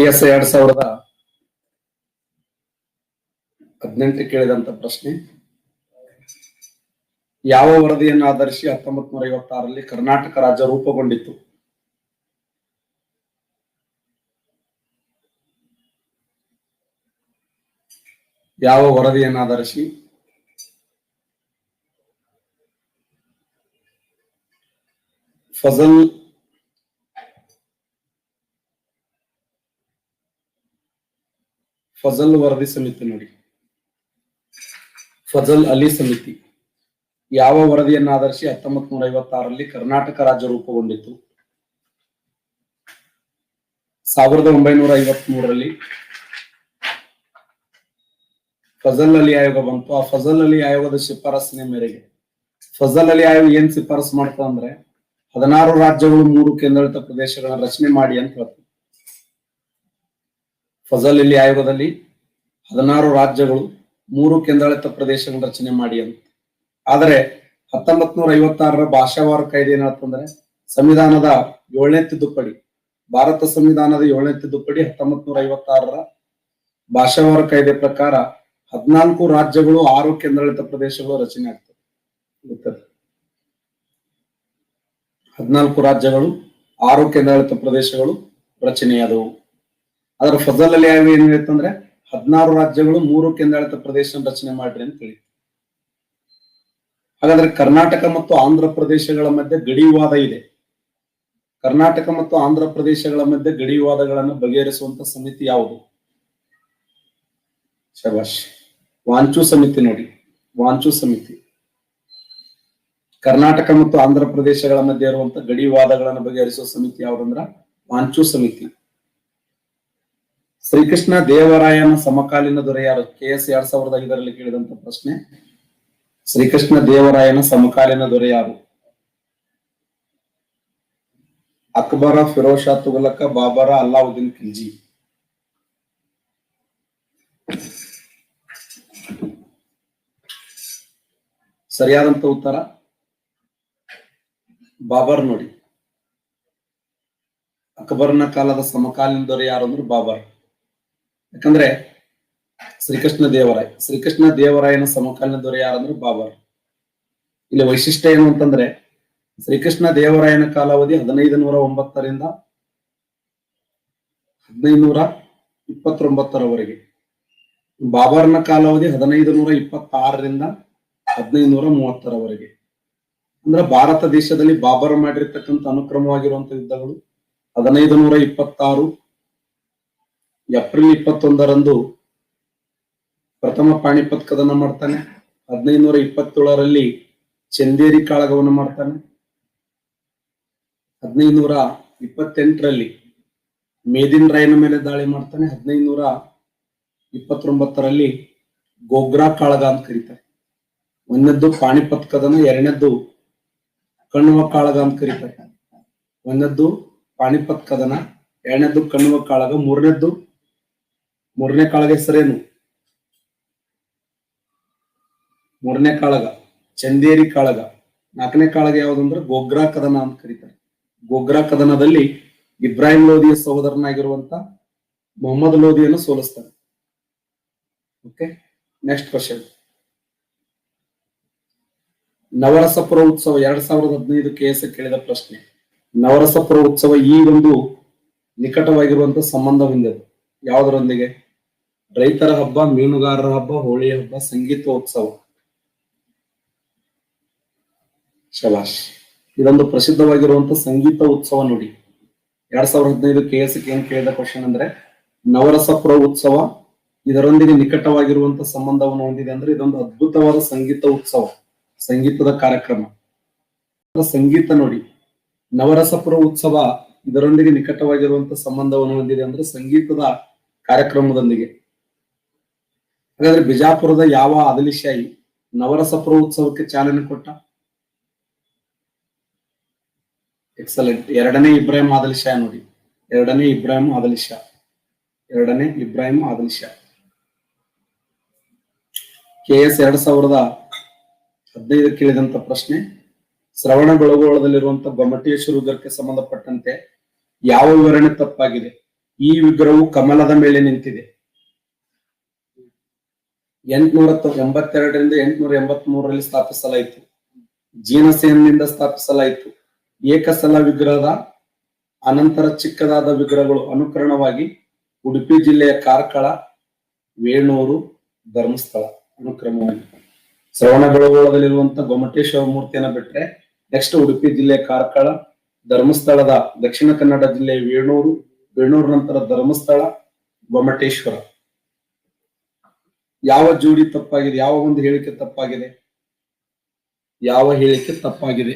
KS 2018 ಕೇಳಿದಂತ ಪ್ರಶ್ನೆ. ಯಾವ ವರದಿಯನ್ನು ಆಧರಿಸಿ 1956ರಲ್ಲಿ ಕರ್ನಾಟಕ ರಾಜ್ಯ ರೂಪುಗೊಂಡಿತು? ಯಾವ ವರದಿಯನ್ನು ಆಧರಿಸಿ ಫಜಲ್ ವರದಿ ಸಮಿತಿ ನೋಡಿ, ಫಜಲ್ ಅಲಿ ಸಮಿತಿ ಯಾವ ವರದಿಯನ್ನು ಆಧರಿಸಿ 1956ರಲ್ಲಿ ಕರ್ನಾಟಕ ರಾಜ್ಯ ರೂಪುಗೊಂಡಿತು? 1953ರಲ್ಲಿ ಫಜಲ್ ಅಲಿ ಆಯೋಗ ಬಂತು. ಆ ಫಜಲ್ ಅಲಿ ಆಯೋಗದ ಶಿಫಾರಸಿನ ಮೇರೆಗೆ ಫಜಲ್ ಅಲಿ ಆಯೋಗ ಏನ್ ಶಿಫಾರಸು ಮಾಡ್ತಾ ಅಂದ್ರೆ 16 ರಾಜ್ಯಗಳು 3 ಕೇಂದ್ರಾಡಳಿತ ಪ್ರದೇಶಗಳನ್ನ ರಚನೆ ಮಾಡಿ ಅಂತ ಹೇಳ್ತಾರೆ. ಫಜಲ್ ಅಲಿ ಆಯೋಗದಲ್ಲಿ 16 ರಾಜ್ಯಗಳು 3 ಕೇಂದ್ರಾಡಳಿತ ಪ್ರದೇಶಗಳ ರಚನೆ ಮಾಡಿ ಅಂತ. ಆದರೆ 1956ರ ಭಾಷಾವಾರು ಕಾಯ್ದೆ ಏನಂತಂದ್ರೆ ಸಂವಿಧಾನದ 7ನೇ ತಿದ್ದುಪಡಿ, ಭಾರತ ಸಂವಿಧಾನದ 7ನೇ ತಿದ್ದುಪಡಿ 1956ರ ಭಾಷಾವಾರು ಕಾಯ್ದೆ ಪ್ರಕಾರ 14 ರಾಜ್ಯಗಳು 6 ಕೇಂದ್ರಾಡಳಿತ ಪ್ರದೇಶಗಳು ರಚನೆ ಆಗ್ತದೆ. 14 ರಾಜ್ಯಗಳು 6 ಕೇಂದ್ರಾಡಳಿತ ಪ್ರದೇಶಗಳು ರಚನೆಯಾದವು. ಅದರ ಫಜಲ್ ಅಲಿ ಆಯೋಗ ಏನ್ ಹೇಳ್ತಂದ್ರೆ 16 ರಾಜ್ಯಗಳು 3 ಕೇಂದ್ರಾಡಳಿತ ಪ್ರದೇಶ ರಚನೆ ಮಾಡ್ರಿ ಅಂತ ಹೇಳಿ. ಹಾಗಾದ್ರೆ ಕರ್ನಾಟಕ ಮತ್ತು ಆಂಧ್ರ ಪ್ರದೇಶಗಳ ಮಧ್ಯೆ ಗಡಿ ವಿವಾದ ಇದೆ. ಕರ್ನಾಟಕ ಮತ್ತು ಆಂಧ್ರ ಪ್ರದೇಶಗಳ ಮಧ್ಯೆ ಗಡಿ ವಿವಾದಗಳನ್ನು ಬಗೆಹರಿಸುವಂತ ಸಮಿತಿ ಯಾವುದು? ಶಬಾಷ್, ವಾಂಚು ಸಮಿತಿ ನೋಡಿ, ವಾಂಚು ಸಮಿತಿ. ಕರ್ನಾಟಕ ಮತ್ತು ಆಂಧ್ರ ಪ್ರದೇಶಗಳ ಮಧ್ಯೆ ಇರುವಂತ ಗಡಿ ವಿವಾದಗಳನ್ನು ಬಗೆಹರಿಸುವ ಸಮಿತಿ ಯಾವುದಂದ್ರ ವಾಂಚು ಸಮಿತಿ. ಶ್ರೀಕೃಷ್ಣ ದೇವರಾಯನ ಸಮಕಾಲೀನ ದೊರೆ ಯಾರು? KS 2005ರಲ್ಲಿ ಕೇಳಿದಂತ ಪ್ರಶ್ನೆ. ಶ್ರೀಕೃಷ್ಣ ದೇವರಾಯನ ಸಮಕಾಲೀನ ದೊರೆ ಯಾರು? ಅಕ್ಬರ, ಫಿರೋಜ್ ಶಾ ತುಘಲಕ, ಬಾಬರ, ಅಲ್ಲಾವುದ್ದೀನ್ ಖಿಲ್ಜಿ. ಸರಿಯಾದಂತ ಉತ್ತರ ಬಾಬರ್ ನೋಡಿ. ಅಕ್ಬರ್ನ ಕಾಲದ ಸಮಕಾಲೀನ ದೊರೆ ಯಾರು ಅಂದ್ರೆ ಬಾಬರ್. ಯಾಕಂದ್ರೆ ಶ್ರೀಕೃಷ್ಣ ದೇವರಾಯನ ಸಮಕಾಲೀನ ದೊರೆ ಯಾರಂದ್ರೆ ಬಾಬರ್. ಇಲ್ಲಿ ವೈಶಿಷ್ಟ್ಯ ಏನು ಅಂತಂದ್ರೆ ಶ್ರೀಕೃಷ್ಣ ದೇವರಾಯನ ಕಾಲಾವಧಿ 1509ರಿಂದ 1529ರವರೆಗೆ. ಬಾಬರ್ನ ಕಾಲಾವಧಿ 1526ರಿಂದ 1530ರವರೆಗೆ. ಅಂದ್ರೆ ಭಾರತ ದೇಶದಲ್ಲಿ ಬಾಬರ್ ಮಾಡಿರ್ತಕ್ಕಂಥ ಅನುಕ್ರಮವಾಗಿರುವಂತಹ ಯುದ್ಧಗಳು 1526 ಏಪ್ರಿಲ್ 21ರಂದು ಪ್ರಥಮ ಪಾಣಿಪತ್ ಕದನ ಮಾಡ್ತಾನೆ. 1527ರಲ್ಲಿ ಚಂದೇರಿ ಕಾಳಗವನ್ನು ಮಾಡ್ತಾನೆ. 1528ರಲ್ಲಿ ಮೇದಿನ್ ರಾಯನ ಮೇಲೆ ದಾಳಿ ಮಾಡ್ತಾನೆ. 1529ರಲ್ಲಿ ಗೋಗ್ರಾ ಕಾಳಗ ಅಂತ ಕರೀತಾರೆ. ಒಂದನೇದ್ದು ಪಾಣಿಪತ್ ಕದನ, ಎರಡನೇದ್ದು ಕಣ್ವ ಕಾಳಗ ಅಂತ ಕರೀತಾರೆ. ಒಂದನೇದ್ದು ಪಾಣಿಪತ್ ಕದನ, ಎರಡನೇದ್ದು ಕಣ್ವ ಕಾಳಗ, ಮೂರನೇ ಕಾಳಗ ಹೆಸರೇನು? ಮೂರನೇ ಕಾಳಗ ಚಂದೇರಿ ಕಾಳಗ. 4ನೇ ಕಾಳಗ ಯಾವುದಂದ್ರೆ ಗೋಗ್ರಾ ಕದನ ಅಂತ ಕರೀತಾರೆ. ಗೋಗ್ರಾ ಕದನದಲ್ಲಿ ಇಬ್ರಾಹಿಂ ಲೋಧಿಯ ಸಹೋದರನಾಗಿರುವಂತ ಮೊಹಮ್ಮದ್ ಲೋಧಿಯನ್ನು ಸೋಲಿಸ್ತಾರೆ. Okay, next question. Navarasapura Utsava 2015 KS ಕೇಳಿದ ಪ್ರಶ್ನೆ. ನವರಸಪುರ ಉತ್ಸವ ಈ ಒಂದು ನಿಕಟವಾಗಿರುವಂತ ಸಂಬಂಧ ಹೊಂದಿದೆ ಯಾವುದರೊಂದಿಗೆ? ರೈತರ ಹಬ್ಬ, ಮೀನುಗಾರರ ಹಬ್ಬ, ಹೋಳಿ ಹಬ್ಬ, ಸಂಗೀತೋತ್ಸವ. ಶಬಾಷ್, ಇದೊಂದು ಪ್ರಸಿದ್ಧವಾಗಿರುವಂತ ಸಂಗೀತ ಉತ್ಸವ ನೋಡಿ. 2015 KS ಏನ್ ಕೇಳಿದ ಕ್ವಶನ್ ಅಂದ್ರೆ ನವರಸಪುರ ಉತ್ಸವ ಇದರೊಂದಿಗೆ ನಿಕಟವಾಗಿರುವಂತ ಸಂಬಂಧವನ್ನು ಹೊಂದಿದೆ. ಅಂದ್ರೆ ಇದೊಂದು ಅದ್ಭುತವಾದ ಸಂಗೀತ ಉತ್ಸವ, ಸಂಗೀತದ ಕಾರ್ಯಕ್ರಮ. ಸಂಗೀತ ನೋಡಿ, ನವರಸಪುರ ಉತ್ಸವ ಇದರೊಂದಿಗೆ ನಿಕಟವಾಗಿರುವಂತ ಸಂಬಂಧವನ್ನು ಹೊಂದಿದೆ ಅಂದ್ರೆ ಸಂಗೀತದ ಕಾರ್ಯಕ್ರಮದೊಂದಿಗೆ. ಹಾಗಾದ್ರೆ ಬಿಜಾಪುರದ ಯಾವ ಆದಿಲ್ಶಾಹಿ ನವರಸಪುರ ಉತ್ಸವಕ್ಕೆ ಚಾಲನೆ ಕೊಟ್ಟ? ಎಕ್ಸಲೆಂಟ್, 2ನೇ ಇಬ್ರಾಹಿಂ ಆದಿಲ್ ಶಾ ನೋಡಿ. 2ನೇ ಇಬ್ರಾಹಿಂ ಆದಿಲ್ ಶಾ. KS 2015 ಕೇಳಿದಂತ ಪ್ರಶ್ನೆ. ಶ್ರವಣ ಬೆಳಗೊಳದಲ್ಲಿರುವಂತಹ ಗೊಮ್ಮಟೇಶ್ವರ ದುರ್ಗಕ್ಕೆ ಸಂಬಂಧಪಟ್ಟಂತೆ ಯಾವ ವಿವರಣೆ ತಪ್ಪಾಗಿದೆ? ಈ ವಿಗ್ರಹವು ಕಮಲದ ಮೇಲೆ ನಿಂತಿದೆ. 882ರಿಂದ 883ರಲ್ಲಿ ಸ್ಥಾಪಿಸಲಾಯಿತು. ಜೀನಸೇನಿಂದ ಸ್ಥಾಪಿಸಲಾಯಿತು. ಏಕಸಲ ವಿಗ್ರಹದ ಅನಂತರ ಚಿಕ್ಕದಾದ ವಿಗ್ರಹಗಳು ಅನುಕರಣವಾಗಿ ಉಡುಪಿ ಜಿಲ್ಲೆಯ ಕಾರ್ಕಳ, ವೇಣೂರು, ಧರ್ಮಸ್ಥಳ ಅನುಕ್ರಮವಾಗಿ. ಶ್ರವಣಬೆಳಗೊಳದಲ್ಲಿರುವಂತಹ ಗೊಮ್ಮಟೇಶ್ವರ ಮೂರ್ತಿಯನ್ನ ಬಿಟ್ರೆ ನೆಕ್ಸ್ಟ್ ಉಡುಪಿ ಜಿಲ್ಲೆಯ ಕಾರ್ಕಳ, ಧರ್ಮಸ್ಥಳದ ದಕ್ಷಿಣ ಕನ್ನಡ ಜಿಲ್ಲೆಯ ವೇಣೂರು, ವೇಣೂರು ನಂತರ ಧರ್ಮಸ್ಥಳ, ಗೊಮ್ಮಟೇಶ್ವರ. ಯಾವ ಜೋಡಿ ತಪ್ಪಾಗಿದೆ? ಯಾವ ಒಂದು ಹೇಳಿಕೆ ತಪ್ಪಾಗಿದೆ? ಯಾವ ಹೇಳಿಕೆ ತಪ್ಪಾಗಿದೆ?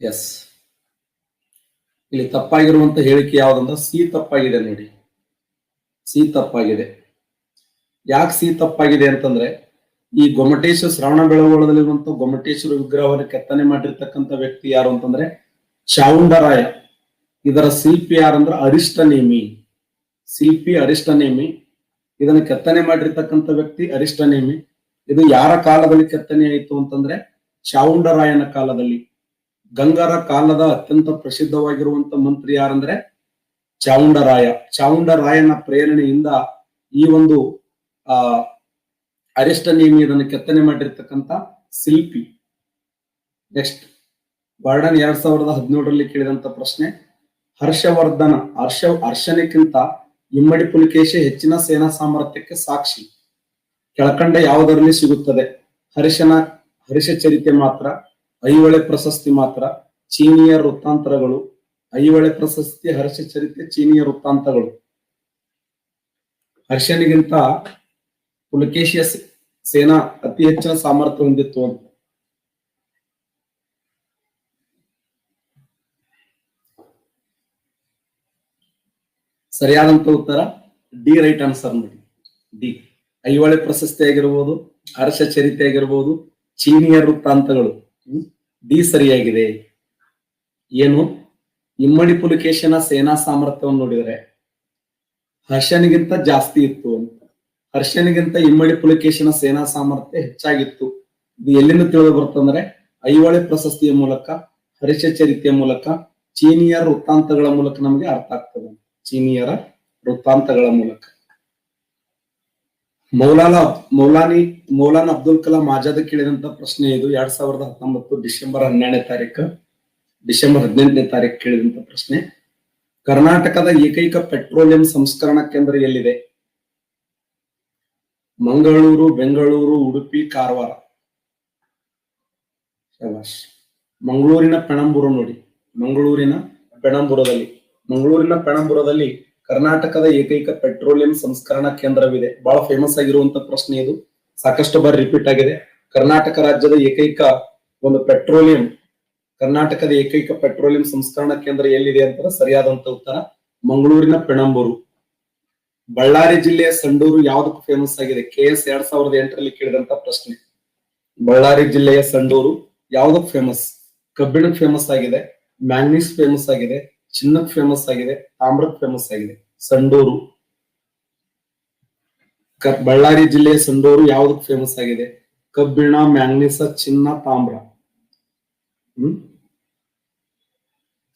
ಎಸ್, ಇಲ್ಲಿ ತಪ್ಪಾಗಿರುವಂತ ಹೇಳಿಕೆ ಯಾವ್ದಂದ್ರೆ ಸಿ ತಪ್ಪಾಗಿದೆ ನೋಡಿ. ಸಿ ತಪ್ಪಾಗಿದೆ. ಯಾಕೆ ಸಿ ತಪ್ಪಾಗಿದೆ ಅಂತಂದ್ರೆ ಈ ಗೊಮ್ಮಟೇಶ್ವರ ಶ್ರವಣಬೆಳಗೊಳದಲ್ಲಿರುವಂತ ಗೊಮ್ಮಟೇಶ್ವರ ವಿಗ್ರಹವನ್ನು ಕೆತ್ತನೆ ಮಾಡಿರ್ತಕ್ಕಂಥ ವ್ಯಕ್ತಿ ಯಾರು ಅಂತಂದ್ರೆ ಚಾವುಂಡರಾಯ. ಇದರ ಶಿಲ್ಪಿ ಯಾರಂದ್ರೆ ಅರಿಷ್ಟನೇಮಿ. ಶಿಲ್ಪಿ ಅರಿಷ್ಟನೇಮಿ. ಇದನ್ನು ಕೆತ್ತನೆ ಮಾಡಿರ್ತಕ್ಕಂಥ ವ್ಯಕ್ತಿ ಅರಿಷ್ಟನೇಮಿ. ಇದು ಯಾರ ಕಾಲದಲ್ಲಿ ಕೆತ್ತನೆ ಆಯಿತು ಅಂತಂದ್ರೆ ಚಾವುಂಡರಾಯನ ಕಾಲದಲ್ಲಿ. ಗಂಗರ ಕಾಲದ ಅತ್ಯಂತ ಪ್ರಸಿದ್ಧವಾಗಿರುವಂತ ಮಂತ್ರಿ ಯಾರಂದ್ರೆ ಚಾವುಂಡರಾಯ. ಚಾವುಂಡರಾಯನ ಪ್ರೇರಣೆಯಿಂದ ಈ ಒಂದು ಅರಿಷ್ಟನೇಮಿ ಇದನ್ನು ಕೆತ್ತನೆ ಮಾಡಿರ್ತಕ್ಕಂಥ ಶಿಲ್ಪಿ. ನೆಕ್ಸ್ಟ್ ವರ್ಡನ್ 2017ರಲ್ಲಿ ಕೇಳಿದಂತ ಪ್ರಶ್ನೆ, ಹರ್ಷನಿಕ್ಕಿಂತ ಇಮ್ಮಡಿ ಪುಲಿಕೇಶಿ ಹೆಚ್ಚಿನ ಸೇನಾ ಸಾಮರ್ಥ್ಯಕ್ಕೆ ಸಾಕ್ಷಿ ಕೆಳಕಂಡ ಯಾವುದರಲ್ಲಿ ಸಿಗುತ್ತದೆ? ಹರ್ಷ ಚರಿತೆ ಮಾತ್ರ, ಐಹೊಳೆ ಪ್ರಶಸ್ತಿ ಮಾತ್ರ, ಚೀನಿಯ ವೃತ್ತಾಂತರಗಳು. ಐಹೊಳೆ ಪ್ರಶಸ್ತಿ, ಹರ್ಷ ಚರಿತೆ, ಚೀನಿಯ ವೃತ್ತಾಂತಗಳು. ಹರ್ಷನಿಗಿಂತ ಪುಲಕೇಶಿಯ ಸೇನಾ ಅತಿ ಹೆಚ್ಚಿನ ಸಾಮರ್ಥ್ಯ ಹೊಂದಿತ್ತು ಅಂತ. ಸರಿಯಾದಂತ ಉತ್ತರ ಡಿ, ರೈಟ್ ಆನ್ಸರ್ ನೋಡಿ. ಡಿ, ಐಹೊಳೆ ಪ್ರಶಸ್ತಿ ಆಗಿರ್ಬೋದು, ಹರ್ಷ ಚರಿತೆ ಆಗಿರ್ಬೋದು, ಚೀನಿಯ ವೃತ್ತಾಂತಗಳು. ಡಿ ಸರಿಯಾಗಿದೆ. ಏನು? ಇಮ್ಮಡಿ ಪುಲಿಕೇಶನ ಸೇನಾ ಸಾಮರ್ಥ್ಯವನ್ನು ನೋಡಿದರೆ ಹರ್ಷನಿಗಿಂತ ಜಾಸ್ತಿ ಇತ್ತು ಅಂತ. ಹರ್ಷನಿಗಿಂತ ಇಮ್ಮಡಿ ಪುಲಿಕೇಶನ ಸೇನಾ ಸಾಮರ್ಥ್ಯ ಹೆಚ್ಚಾಗಿತ್ತು. ಇದು ಎಲ್ಲಿಂದ ತಿಳಿದು ಬರ್ತಂದ್ರೆ ಐಹೊಳೆ ಪ್ರಶಸ್ತಿಯ ಮೂಲಕ, ಹರ್ಷ ಚರಿತೆಯ ಮೂಲಕ, ಚೀನಿಯರ ವೃತ್ತಾಂತಗಳ ಮೂಲಕ ನಮಗೆ ಅರ್ಥ ಆಗ್ತದೆ. ಚೀನಿಯರ ವೃತ್ತಾಂತಗಳ ಮೂಲಕ. ಮೌಲಾನಾ ಅಬ್ದುಲ್ ಕಲಾಂ ಆಜಾದ್ ಕೇಳಿದಂತ ಪ್ರಶ್ನೆ ಇದು. 2019 ಡಿಸೆಂಬರ್ 18ನೇ ತಾರೀಕು ಕೇಳಿದಂತ ಪ್ರಶ್ನೆ. ಕರ್ನಾಟಕದ ಏಕೈಕ ಪೆಟ್ರೋಲಿಯಂ ಸಂಸ್ಕರಣಾ ಕೇಂದ್ರ ಎಲ್ಲಿದೆ? ಮಂಗಳೂರು, ಬೆಂಗಳೂರು, ಉಡುಪಿ, ಕಾರವಾರ. ಮಂಗಳೂರಿನ ಪೆಣಂಬೂರು ನೋಡಿ. ಮಂಗಳೂರಿನ ಪೆಣಂಬೂರದಲ್ಲಿ ಕರ್ನಾಟಕದ ಏಕೈಕ ಪೆಟ್ರೋಲಿಯಂ ಸಂಸ್ಕರಣಾ ಕೇಂದ್ರವಿದೆ. ಬಹಳ ಫೇಮಸ್ ಆಗಿರುವಂತ ಪ್ರಶ್ನೆ ಇದು. ಸಾಕಷ್ಟು ಬಾರಿ ರಿಪೀಟ್ ಆಗಿದೆ. ಕರ್ನಾಟಕ ರಾಜ್ಯದ ಏಕೈಕ ಪೆಟ್ರೋಲಿಯಂ ಸಂಸ್ಕರಣಾ ಕೇಂದ್ರ ಎಲ್ಲಿದೆ ಅಂತ ಸರಿಯಾದಂತ ಉತ್ತರ ಮಂಗಳೂರಿನ ಪೆಣಂಬೂರು. ಬಳ್ಳಾರಿ ಜಿಲ್ಲೆಯ ಸಂಡೂರು ಯಾವುದಕ್ಕೆ ಫೇಮಸ್ ಆಗಿದೆ? KS 2008ರಲ್ಲಿ ಕೇಳಿದಂತ ಪ್ರಶ್ನೆ. ಬಳ್ಳಾರಿ ಜಿಲ್ಲೆಯ ಸಂಡೂರು ಯಾವುದಕ್ಕೆ ಫೇಮಸ್? ಕಬ್ಬಿಣಕ್ಕೆ ಫೇಮಸ್ ಆಗಿದೆ, ಮ್ಯಾಂಗ್ನೀಸ್ ಫೇಮಸ್ ಆಗಿದೆ, ಚಿನ್ನಕ್ಕೆ ಫೇಮಸ್ ಆಗಿದೆ, ತಾಮ್ರಕ್ಕೆ ಫೇಮಸ್ ಆಗಿದೆ. ಸಂಡೂರು, ಬಳ್ಳಾರಿ ಜಿಲ್ಲೆಯ ಸಂಡೂರು ಯಾವುದಕ್ಕೆ ಫೇಮಸ್ ಆಗಿದೆ? ಕಬ್ಬಿಣ, ಮ್ಯಾಂಗ್ನೀಸ್, ಚಿನ್ನ, ತಾಮ್ರ.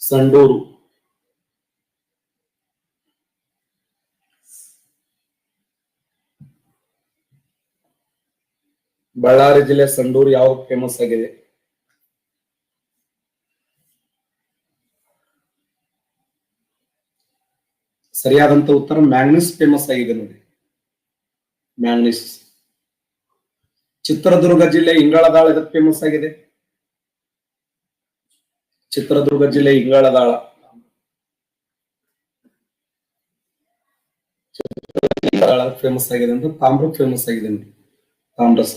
ಸಂಡೂರು. ಬಳ್ಳಾರಿ ಜಿಲ್ಲೆ ಸಂಡೂರು ಯಾವ್ದು ಫೇಮಸ್ ಆಗಿದೆ? ಸರಿಯಾದಂತ ಉತ್ತರ ಮ್ಯಾಂಗ್ನೀಸ್ ಫೇಮಸ್ ಆಗಿದೆ ನೋಡಿ. ಮ್ಯಾಂಗ್ನೀಸ್. ಚಿತ್ರದುರ್ಗ ಜಿಲ್ಲೆ ಇಂಗಳದಾಳ ಇದಕ್ಕೆ ಫೇಮಸ್ ಆಗಿದೆ? ಚಿತ್ರದುರ್ಗ ಜಿಲ್ಲೆ ಇಂಗಳದಾಳ ಫೇಮಸ್ ಆಗಿದೆ ಅಂತ. ತಾಮ್ರ ಫೇಮಸ್ ಆಗಿದೆ ನೋಡಿ. ತಾಮ್ರಸ್.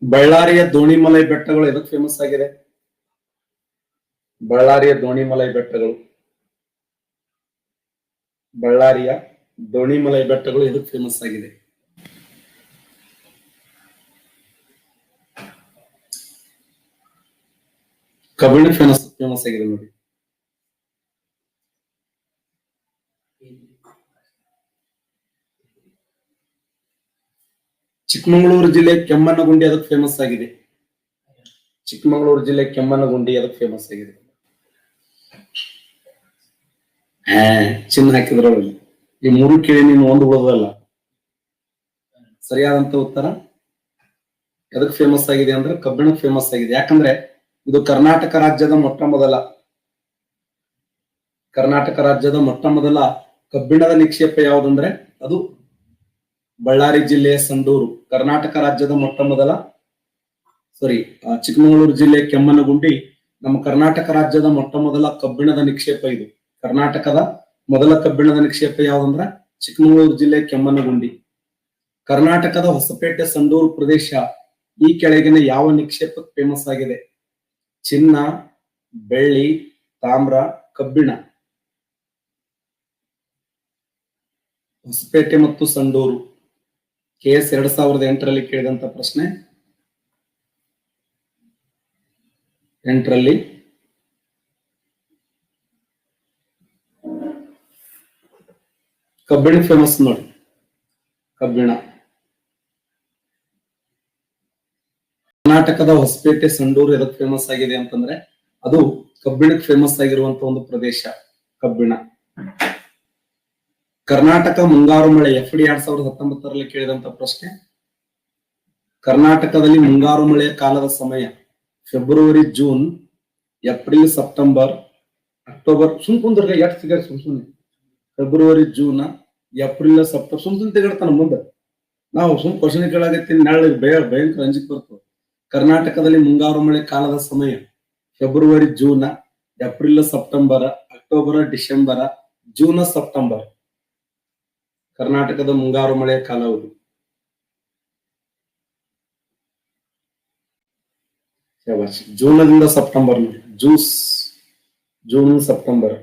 ಬಳ್ಳಾರಿಯ ದೋಣಿಮಲೈ ಬೆಟ್ಟಗಳು ಎದಕ್ಕೆ ಫೇಮಸ್ ಆಗಿದೆ? ಬಳ್ಳಾರಿಯ ದೋಣಿಮಲೈ ಬೆಟ್ಟಗಳು ಎದಕ್ಕೆ ಫೇಮಸ್ ಆಗಿದೆ? ಕಬ್ಬಿಣ ಫೇಮಸ್ ಆಗಿದೆ ನೋಡಿ. ಚಿಕ್ಕಮಗಳೂರು ಜಿಲ್ಲೆ ಕೆಮ್ಮಣ್ಣಗುಂಡಿ ಅದಕ್ಕೆ ಫೇಮಸ್ ಆಗಿದೆ. ಚಿಕ್ಕಮಗಳೂರು ಜಿಲ್ಲೆ ಕೆಮ್ಮಣ್ಣಗುಂಡಿ ಅದಕ್ಕೆ ಫೇಮಸ್ ಆಗಿದೆ. ಚಿನ್ನ ಹಾಕಿದ್ರೊಳಗೆ ಈ ಮೂರು ಕೇಳಿ ನೀನು ಒಂದು ಉಳಿದಲ್ಲ. ಸರಿಯಾದಂತ ಉತ್ತರ ಎದಕ್ ಫೇಮಸ್ ಆಗಿದೆ ಅಂದ್ರೆ ಕಬ್ಬಿಣಕ್ಕೆ ಫೇಮಸ್ ಆಗಿದೆ. ಯಾಕಂದ್ರೆ ಇದು ಕರ್ನಾಟಕ ರಾಜ್ಯದ ಮೊಟ್ಟ ಮೊದಲ ಕಬ್ಬಿಣದ ನಿಕ್ಷೇಪ ಯಾವುದಂದ್ರೆ ಅದು ಬಳ್ಳಾರಿ ಜಿಲ್ಲೆಯ ಸಂಡೂರು. ಕರ್ನಾಟಕ ರಾಜ್ಯದ ಚಿಕ್ಕಮಗಳೂರು ಜಿಲ್ಲೆ ಕೆಮ್ಮಣ್ಣಗುಂಡಿ ನಮ್ಮ ಕರ್ನಾಟಕ ರಾಜ್ಯದ ಮೊಟ್ಟ ಮೊದಲ ಕಬ್ಬಿಣದ ನಿಕ್ಷೇಪ. ಇದು ಕರ್ನಾಟಕದ ಮೊದಲ ಕಬ್ಬಿಣದ ನಿಕ್ಷೇಪ ಯಾವ್ದಂದ್ರ ಚಿಕ್ಕಮಗಳೂರು ಜಿಲ್ಲೆ ಕೆಮ್ಮಣ್ಣಗುಂಡಿ. ಕರ್ನಾಟಕದ ಹೊಸಪೇಟೆ ಸಂಡೂರು ಪ್ರದೇಶ ಈ ಕೆಳಗಿನ ಯಾವ ನಿಕ್ಷೇಪಕ್ಕೆ ಫೇಮಸ್ ಆಗಿದೆ? ಚಿನ್ನ, ಬೆಳ್ಳಿ, ತಾಮ್ರ, ಕಬ್ಬಿಣ. ಹೊಸಪೇಟೆ ಮತ್ತು ಸಂಡೂರು. KS 2008ರಲ್ಲಿ ಕೇಳಿದಂತ ಪ್ರಶ್ನೆ. 8ರಲ್ಲಿ ಕಬ್ಬಿಣ ಫೇಮಸ್ ನೋಡಿ. ಕಬ್ಬಿಣ ಕರ್ನಾಟಕದ ಹೊಸಪೇಟೆ ಸಂಡೂರು ಎದಕ್ಕೆ ಫೇಮಸ್ ಆಗಿದೆ ಅಂತಂದ್ರೆ ಅದು ಕಬ್ಬಿಣಕ್ಕೆ ಫೇಮಸ್ ಆಗಿರುವಂತ ಒಂದು ಪ್ರದೇಶ ಕಬ್ಬಿಣ. ಕರ್ನಾಟಕ ಮುಂಗಾರು ಮಳೆ FD 2019ರಲ್ಲಿ ಕೇಳಿದಂತ ಪ್ರಶ್ನೆ. ಕರ್ನಾಟಕದಲ್ಲಿ ಮುಂಗಾರು ಮಳೆಯ ಕಾಲದ ಸಮಯ February, June, April, September, October. ಸುಮ್ಕುಂದ್ರೆ ಎಷ್ಟು ಸಿಗ ಸುಮ್ನೆ ಫೆಬ್ರವರಿ, ಜೂನ್, ಏಪ್ರಿಲ್, ಸೆಪ್ಟೆಂಬರ್ ಸುಮ್ ತೆಗಡ್ತಾನ ಮುಂದೆ. ನಾವು ಕ್ವಶನ್ ಕೇಳಾಗತ್ತೀನಿ ನಾಳೆ ಭಯಂಕರ ಅಂಜಿಕ್ ಬರ್ತದೆ. ಕರ್ನಾಟಕದಲ್ಲಿ ಮುಂಗಾರು ಮಳೆ ಕಾಲದ ಸಮಯ February, June, April, September, October, December, June, September. ಕರ್ನಾಟಕದ ಮುಂಗಾರು ಮಳೆಯ ಕಾಲಾವಧಿ. ಜೂನ್ದಿಂದ ಸೆಪ್ಟೆಂಬರ್ ನೋಡಿ. June, September.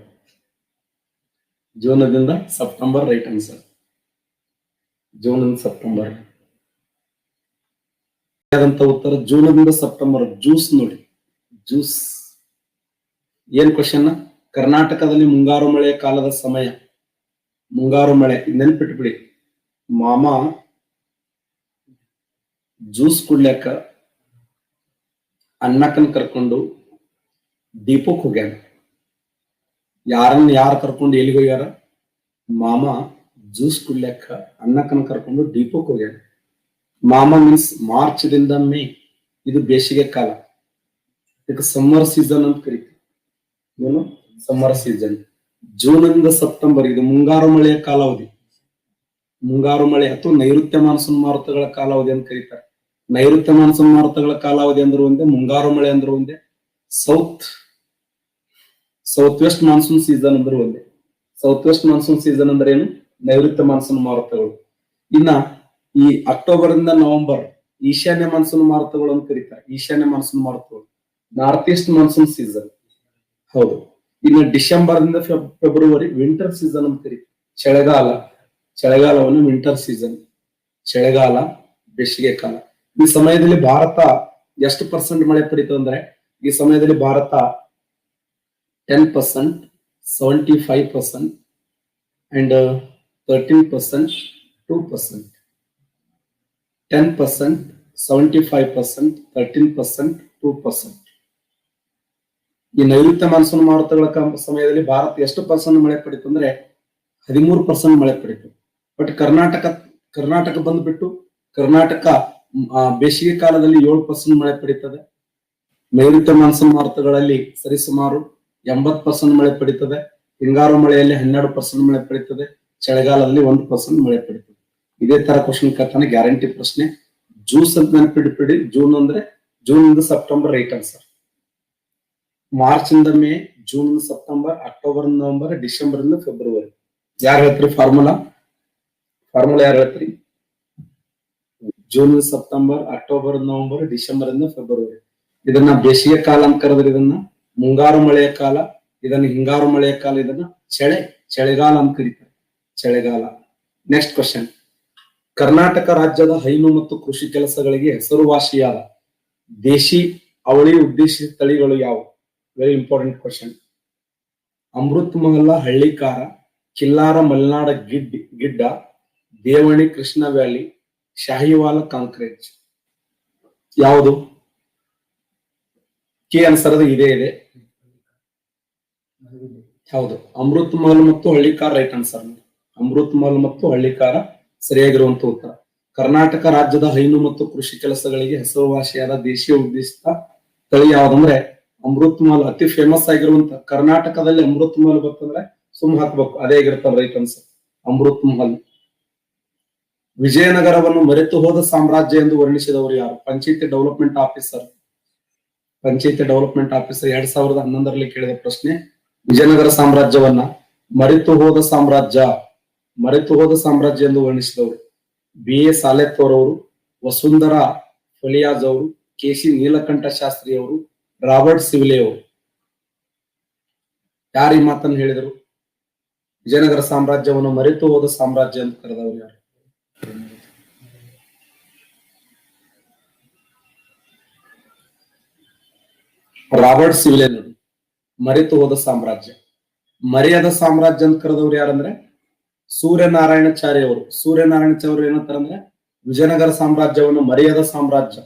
ಜೂನ್ದಿಂದ September right answer. June, September ಉತ್ತರ ಜೂನ್ದಿಂದ ಸೆಪ್ಟೆಂಬರ್. ಜ್ಯೂಸ್ ನೋಡಿ, ಜ್ಯೂಸ್. ಏನ್ ಕ್ವಶನ್? ಕರ್ನಾಟಕದಲ್ಲಿ ಮುಂಗಾರು ಮಳೆಯ ಕಾಲದ ಸಮಯ. ಮುಂಗಾರು ಮಳೆ ನೆನ್ಪಿಟ್ಬಿಡಿ. ಮಾಮ ಜ್ಯೂಸ್ ಕುಡ್ಲಕ್ಕ ಅನ್ನಕ್ಕನ್ ಕರ್ಕೊಂಡು ದೀಪಕ್ ಹೋಗ್ಯಾರ. ಯಾರು ಕರ್ಕೊಂಡು ಎಲ್ಲಿಗೆ ಹೋಗ್ಯಾರ? ಮಾಮ ಜ್ಯೂಸ್ ಕುಡ್ಲಕ್ಕ ಅನ್ನಕ್ಕನ್ ಕರ್ಕೊಂಡು ದೀಪಕ್ ಹೋಗ್ಯಾರ. ಮಾಮ ಮೀನ್ಸ್ ಮಾರ್ಚ್ ದಿಂದ ಮೇ. ಇದು ಬೇಸಿಗೆ ಕಾಲ. ಇದಕ್ಕೆ ಸಮ್ಮರ್ ಸೀಸನ್ ಅಂತ ಕರಿತೀವಿ. ಏನು? Summer season. ಜೂನ್ನಿಂದ ಸೆಪ್ಟೆಂಬರ್ ಇದು ಮುಂಗಾರು ಮಳೆಯ ಕಾಲಾವಧಿ. ಮುಂಗಾರು ಮಳೆ ಅಥವಾ ನೈಋತ್ಯ ಮಾನ್ಸೂನ್ ಮಾರುತಗಳ ಕಾಲಾವಧಿ ಅಂತ ಕರೀತಾರೆ. ನೈಋತ್ಯ ಮಾನ್ಸೂನ್ ಮಾರುತಗಳ ಕಾಲಾವಧಿ ಅಂದ್ರೂ ಒಂದೇ, ಮುಂಗಾರು ಮಳೆ ಅಂದ್ರೂ ಒಂದೇ, ಸೌತ್ ವೆಸ್ಟ್ ಮಾನ್ಸೂನ್ ಸೀಸನ್ ಅಂದ್ರೂ ಒಂದೇ. ಸೌತ್ ವೆಸ್ಟ್ ಮಾನ್ಸೂನ್ ಸೀಸನ್ ಅಂದ್ರೆ ಏನು? ನೈಋತ್ಯ ಮಾನ್ಸೂನ್ ಮಾರುತಗಳು. ಇನ್ನ ಈ ಅಕ್ಟೋಬರ್ ಇಂದ ನವೆಂಬರ್ ಈಶಾನ್ಯ ಮಾನ್ಸೂನ್ ಮಾರುತಗಳು ಅಂತ ಕರೀತಾರೆ. ಈಶಾನ್ಯ ಮಾನ್ಸೂನ್ ಮಾರುತಗಳು ನಾರ್ತ್ ಈಸ್ಟ್ ಮಾನ್ಸೂನ್ ಸೀಸನ್. ಹೌದು. ಇನ್ನು ಡಿಸೆಂಬರ್ ಇಂದ ಫೆಬ್ರವರಿ ವಿಂಟರ್ ಸೀಸನ್ ಅಂತ ಕರೀತಾರೆ. ಚಳಿಗಾಲವನ್ನು ವಿಂಟರ್ ಸೀಸನ್. ಚಳಿಗಾಲ, ಬೇಸಿಗೆ ಕಾಲ. ಈ ಸಮಯದಲ್ಲಿ ಭಾರತ ಎಷ್ಟು % ಮಳೆ ಪಡೀತು ಅಂದ್ರೆ ಈ ಸಮಯದಲ್ಲಿ ಭಾರತ 10%, 75% and 13%, 2%. 10%, 75%, 13%, 2%. ಈ ನೈಋತ್ಯ ಮಾನ್ಸೂನ್ ಮಾರುತಗಳ ಸಮಯದಲ್ಲಿ ಭಾರತ ಎಷ್ಟು % ಮಳೆ ಪಡೀತು ಅಂದ್ರೆ 13% ಮಳೆ ಪಡೀತು. ಬಟ್ ಕರ್ನಾಟಕ ಬಂದ್ಬಿಟ್ಟು ಕರ್ನಾಟಕ ಬೇಸಿಗೆ ಕಾಲದಲ್ಲಿ 7% ಮಳೆ ಪಡೀತದೆ. ನೈಋತ್ಯ ಮಾನ್ಸೂನ್ ಮಾರುತಗಳಲ್ಲಿ ಸರಿಸುಮಾರು 80% ಮಳೆ ಪಡೀತದೆ. ಹಿಂಗಾರು ಮಳೆಯಲ್ಲಿ 12% ಮಳೆ ಪಡೀತದೆ. ಚಳಿಗಾಲದಲ್ಲಿ 1% ಮಳೆ ಪಡೀತದೆ. ಇದೇ ತರ ಕ್ವಶನ್ ಕೇಳ್ತಾನೆ, ಗ್ಯಾರಂಟಿ ಪ್ರಶ್ನೆ. ಜ್ಯೂಸ್ ಅಂತ ನೆನಪಿಡ್ಬಿಡಿ. ಜೂನ್ ಅಂದ್ರೆ ಜೂನ್ ಇಂದ ಸೆಪ್ಟೆಂಬರ್ ರೈಟ್ ಆನ್ಸರ್. ಮಾರ್ಚ್ ಇಂದ ಮೇ, ಜೂನ್ ಇಂದ ಸೆಪ್ಟೆಂಬರ್, ಅಕ್ಟೋಬರ್ ಇಂದ ನವೆಂಬರ್, ಡಿಸೆಂಬರ್ ಇಂದ ಫೆಬ್ರವರಿ. ಯಾರು ಹೇಳ್ತೀರಿ ಫಾರ್ಮುಲಾ ಯಾರು ಹೇಳ್ತೀರಿ? June, September, October, November, December ಇಂದ ಫೆಬ್ರವರಿ. ಇದನ್ನ ಬೇಸಿಗೆ ಕಾಲ ಅಂತ ಕರೆದ್ರೆ, ಇದನ್ನ ಮುಂಗಾರು ಮಳೆಯ ಕಾಲ, ಇದನ್ನ ಹಿಂಗಾರು ಮಳೆಯ ಕಾಲ, ಇದನ್ನ ಚಳಿಗಾಲ ಅಂತ ಕರೀತಾರೆ. ಚಳಿಗಾಲ. Next question. ಕರ್ನಾಟಕ ರಾಜ್ಯದ ಹೈನು ಮತ್ತು ಕೃಷಿ ಕೆಲಸಗಳಿಗೆ ಹೆಸರುವಾಸಿಯಾದ ದೇಶಿ ಅವಳಿ ಉದ್ದೇಶಿತ ತಳಿಗಳು ಯಾವುವು? Very important question. Amrit Mahal Hallikar, Khillar Malnad Gidda, Deoni Krishna valley, Sahiwal Kankrej ಯಾವುದು? ಕೆ ಅನ್ಸರ್ ಇದೇ ಇದೆ. ಹೌದು, ಅಮೃತ್ ಮಹಲ್ ಮತ್ತು ಹಳ್ಳಿಕಾರ ರೈಟ್ ಆನ್ಸರ್. ಅಮೃತ್ ಮಹಲ್ ಮತ್ತು ಹಳ್ಳಿಕಾರ ಸರಿಯಾಗಿರುವಂತ ಉತ್ತರ. ಕರ್ನಾಟಕ ರಾಜ್ಯದ ಹೈನು ಮತ್ತು ಕೃಷಿ ಕೆಲಸಗಳಿಗೆ ಹೆಸರುವಾಸಿಯಾದ ದೇಶೀಯ ಉದ್ದೇಶಿತ ತಳಿ ಯಾವ್ದಂದ್ರೆ ಅಮೃತ್ ಮಹಲ್. ಅತಿ ಫೇಮಸ್ ಆಗಿರುವಂತ ಕರ್ನಾಟಕದಲ್ಲಿ ಅಮೃತ್ ಮಹಲ್ ಗೊತ್ತಂದ್ರೆ ಸುಮ್ ಹಾಕ್ಬೇಕು, ಅದೇ ಆಗಿರ್ತಾವ ರೈಟ್ ಆನ್ಸರ್ ಅಮೃತ್ ಮಹಲ್. ವಿಜಯನಗರವನ್ನು ಮರೆತು ಹೋದ ಸಾಮ್ರಾಜ್ಯ ಎಂದು ವರ್ಣಿಸಿದವರು ಯಾರು? ಪಂಚಾಯತಿ ಡೆವಲಪ್ಮೆಂಟ್ ಆಫೀಸರ್. ಪಂಚಾಯತಿ ಡೆವಲಪ್ಮೆಂಟ್ ಆಫೀಸರ್ 2011ರಲ್ಲಿ ಕೇಳಿದ ಪ್ರಶ್ನೆ. ವಿಜಯನಗರ ಸಾಮ್ರಾಜ್ಯವನ್ನ ಮರೆತು ಹೋದ ಸಾಮ್ರಾಜ್ಯ ಎಂದು ವರ್ಣಿಸಿದವರು ಬಿ ಎ ಸಾಲೆತ್ತೋರ್ ಅವರು, ವಸುಂಧರಾ ಫಲಿಯಾಜ್ ಅವರು, ಕೆ.ಸಿ. ನೀಲಕಂಠ ಶಾಸ್ತ್ರಿ ಅವರು, ರಾಬರ್ಟ್ ಸಿವಿಲೆ ಅವರು. ಯಾರು ಈ ಮಾತನ್ನು ಹೇಳಿದರು? ವಿಜಯನಗರ ಸಾಮ್ರಾಜ್ಯವನ್ನು ಮರೆತು ಹೋದ ಸಾಮ್ರಾಜ್ಯ ಅಂತ ಕರೆದವರು ಯಾರು? ರಾಬರ್ಟ್ ಸಿವಿಲೆ ನೋಡಿ. ಮರೆತು ಹೋದ ಸಾಮ್ರಾಜ್ಯ, ಮರೆಯದ ಸಾಮ್ರಾಜ್ಯ ಅಂತ ಕರೆದವ್ರು ಯಾರಂದ್ರೆ ಸೂರ್ಯನಾರಾಯಣಾಚಾರ್ಯ ಅವರು. ಸೂರ್ಯನಾರಾಯಣಾಚಾರ್ಯ ಅವರು ಏನಂತಾರಂದ್ರೆ ವಿಜಯನಗರ ಸಾಮ್ರಾಜ್ಯವನ್ನು ಮರೆಯದ ಸಾಮ್ರಾಜ್ಯ